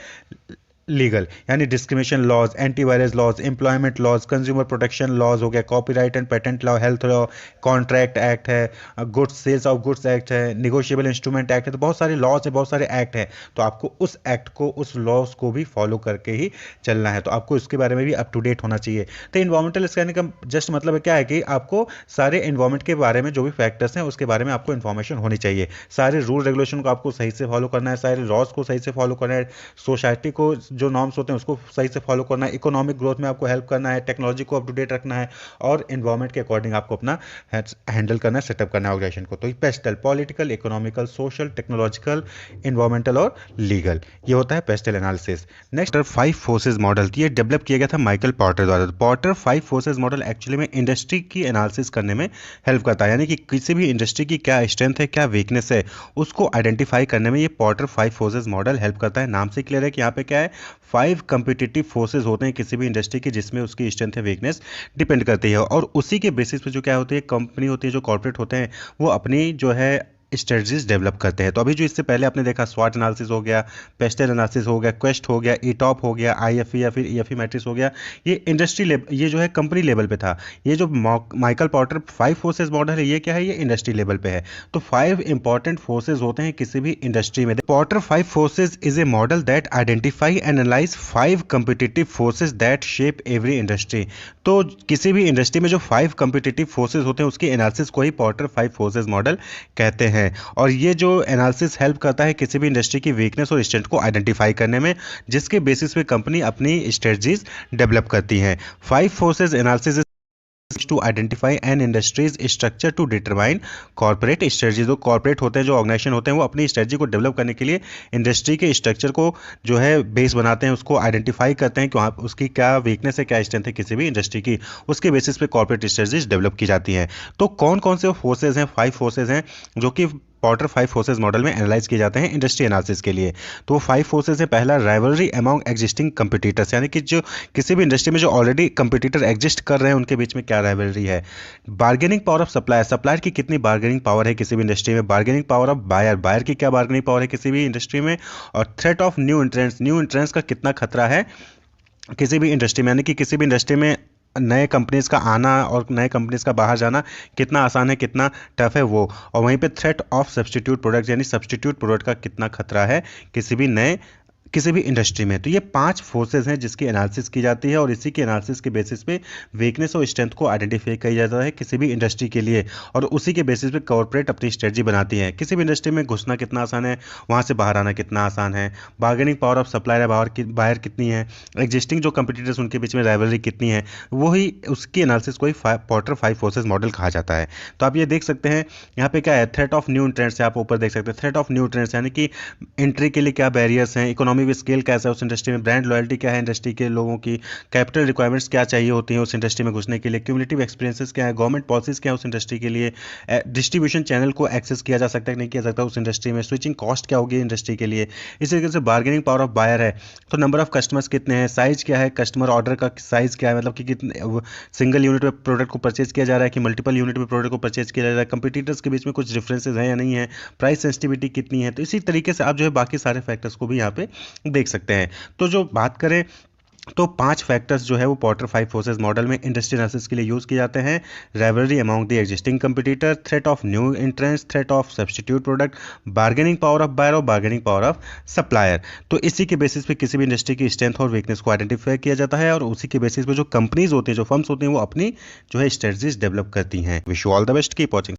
लीगल, यानी discrimination laws, antivirus laws, employment laws, consumer protection laws हो गया, copyright and patent law, health law, contract act है, goods sales of goods act है, निगोशिएबल इंस्ट्रूमेंट एक्ट है। तो बहुत सारे लॉज है, बहुत सारे एक्ट हैं। तो आपको उस एक्ट को, उस लॉज को भी फॉलो करके ही चलना है। तो आपको इसके बारे में भी अप टू डेट होना चाहिए। तो इन्वायरमेंटल स्कैनिंग का जस्ट मतलब क्या है कि आपको सारे इन्वायरमेंट के बारे में जो भी फैक्टर्स हैं उसके बारे में आपको इन्फॉर्मेशन होनी चाहिए, सारे रूल रेगुलेशन को आपको सही से फॉलो करना है, सारे लॉज को सही से फॉलो करना है, सोसाइटी को जो नॉर्म्स होते हैं उसको सही से फॉलो करना है, इकोनॉमिक ग्रोथ में आपको हेल्प करना है, टेक्नोलॉजी को अप टू डेट रखना है और एनवायरनमेंट के अकॉर्डिंग आपको अपना हैंडल करना है, सेटअप करना है ऑर्गेनाइजेशन को। तो ये pastel, political, economical, social, technological, environmental और लीगल, ये होता है pastel analysis. Next 5 forces model, ये डेवलप किया गया था माइकल पॉटर द्वारा। पॉटर 5 फोर्सेज मॉडल एक्चुअली में इंडस्ट्री की एनालिसिस करने में हेल्प करता है, यानी कि किसी भी इंडस्ट्री की क्या स्ट्रेंथ है, क्या वीकनेस है, उसको आइडेंटिफाई करने में ये पॉटर 5 फोर्सेज मॉडल हेल्प करता है। नाम से क्लियर है कि यहाँ पे क्या है, 5 कंपिटिटिव फोर्सेज होते हैं किसी भी इंडस्ट्री की, जिसमें उसकी स्ट्रेंथ है, वीकनेस डिपेंड करती है। और उसी के बेसिस पे जो क्या होती है, कंपनी होती है, जो कॉर्पोरेट होते हैं, वो अपनी जो है स्ट्रेटजीज डेवलप करते हैं। तो अभी जो इससे पहले आपने देखा स्वॉट एनालिसिस हो गया, पेस्टेल एनालिसिस हो गया, क्वेस्ट हो गया, ईटॉप हो गया, आईएफई या फिर ईएफई मैट्रिक्स हो गया, ये इंडस्ट्री लेवल, ये जो है कंपनी लेवल पे था। ये जो माइकल पोर्टर 5 फोर्सेज मॉडल है, ये क्या है, ये इंडस्ट्री लेवल पे है। तो 5 इंपॉर्टेंट फोर्सेज होते हैं किसी भी इंडस्ट्री में। Porter 5 forces is a model that identify and analyse 5 competitive forces that shape every industry. तो किसी भी इंडस्ट्री में जो 5 कम्पिटिटिव फोर्सेज होते हैं उसकी एनालिसिस को ही पोर्टर 5 फोर्सेज मॉडल कहते हैं। और ये जो एनालिसिस हेल्प करता है किसी भी इंडस्ट्री की वीकनेस और स्ट्रेंथ को आइडेंटिफाई करने में, जिसके बेसिस पे कंपनी अपनी स्ट्रेटजीज डेवलप करती हैं। 5 forces analysis to identify an industry's structure to determine corporate strategy। जो कॉर्पोरेट होते हैं, जो ऑर्गेनाइजेशन होते हैं, वो अपनी स्ट्रेटजी को डेवलप करने के लिए इंडस्ट्री के स्ट्रक्चर को जो है बेस बनाते हैं, उसको आइडेंटिफाई करते हैं कि वहाँ उसकी क्या वीकनेस है, क्या स्ट्रेंथ है किसी भी इंडस्ट्री की, उसके बेसिस पे कॉर्पोरेट स्ट्रेटजीज डेवलप की जाती हैं। तो कौन कौन से फोर्सेज हैं, 5 फोर्सेज हैं जो कि पोर्टर 5 फोर्सेज मॉडल में एनालाइज किए जाते हैं इंडस्ट्री एनालिसिस के लिए। तो वो 5 फोर्सेज है। पहला, राइवलरी अमॉन्ग एग्जिस्टिंग कंपटीटर्स, यानी कि जो किसी भी इंडस्ट्री में जो ऑलरेडी कंपटीटर एग्जिस्ट कर रहे हैं उनके बीच में क्या राइवलरी है। Bargaining power of supplier, supplier की कितनी बार्गेनिंग पावर है किसी भी इंडस्ट्री में। Bargaining power of buyer, buyer की क्या बार्गेनिंग पावर है किसी भी इंडस्ट्री में। और threat of new entrance, new entrance का कितना खतरा है किसी भी इंडस्ट्री में, यानी कि किसी भी इंडस्ट्री में नए कंपनीज का आना और नए कंपनीज का बाहर जाना कितना आसान है, कितना टफ है वो। और वहीं पे थ्रेट ऑफ सब्स्टिट्यूट प्रोडक्ट, यानी सब्स्टिट्यूट प्रोडक्ट का कितना खतरा है किसी भी इंडस्ट्री में। तो ये 5 फोर्सेज हैं जिसकी एनालिसिस की जाती है और इसी के एनालिसिस के बेसिस पे वीकनेस और स्ट्रेंथ को आइडेंटिफाई किया जाता है किसी भी इंडस्ट्री के लिए, और उसी के बेसिस पे कॉर्पोरेट अपनी स्ट्रेटजी बनाती है। किसी भी इंडस्ट्री में घुसना कितना आसान है, वहाँ से बाहर आना कितना आसान है, बार्गेनिंग पावर ऑफ सप्लायर बाहर कितनी है, एग्जिस्टिंग जो कंपटीटर्स उनके बीच में राइवलरी कितनी है, वही उसकी एनालिसिस को ही पोर्टर 5 फोर्सेज मॉडल कहा जाता है। तो आप ये देख सकते हैं यहाँ पे क्या है, थ्रेट ऑफ न्यू ट्रेंड्स है, आप ऊपर देख सकते हैं थ्रेट ऑफ न्यू ट्रेंड्स, यानी कि एंट्री के लिए क्या बैरियर्स हैं, इकोनॉमी स्केल कैसा है उस इंडस्ट्री में, ब्रांड लॉयल्टी क्या है इंडस्ट्री के लोगों की, कैपिटल रिक्वायरमेंट्स क्या चाहिए होती हैं उस इंडस्ट्री में घुसने के लिए, क्यूमुलेटिव एक्सपीरियंसेस क्या है, गवर्नमेंट पॉलिसीज क्या है उस इंडस्ट्री के लिए, डिस्ट्रीब्यूशन चैनल को एक्सेस किया जा सकता है कि नहीं किया सकता उस इंडस्ट्री में, स्विचिंग कॉस्ट क्या होगी इंडस्ट्री के लिए। इसी तरीके से बार्गेनिंग पावर ऑफ बायर है, तो नंबर ऑफ कस्टमर्स कितने हैं, साइज क्या है, कस्टमर ऑर्डर का साइज क्या है, मतलब कि कितने सिंगल यूनिट में प्रोडक्ट को परचेज किया जा रहा है कि मल्टीपल यूनिट में प्रोडक्ट को परचेज किया जा रहा है, कंपटीटर्स के बीच में कुछ डिफरेंसेस हैं या नहीं है, प्राइस सेंसिटिविटी कितनी है। तो इसी तरीके से आप जो है बाकी सारे फैक्टर्स को भी यहाँ पे देख सकते हैं। तो जो बात करें तो 5 फैक्टर्स जो है वो पोर्टर 5 फोर्सेज मॉडल में इंडस्ट्री एनालिसिस के लिए यूज़ किए जाते हैं। Rivalry among the existing competitor, threat of new entrance, threat of substitute product, bargaining power of buyer और बार्गेनिंग पावर ऑफ सप्लायर। तो इसी के बेसिस पे किसी भी इंडस्ट्री की स्ट्रेंथ और वीकनेस को आइडेंटिफाई किया जाता है और उसी के बेसिस पे जो कंपनीज होती हैं, जो फर्म्स होती हैं, वो अपनी जो है स्ट्रेटजीज डेवलप करती हैं। Wish you all the best, keep watching.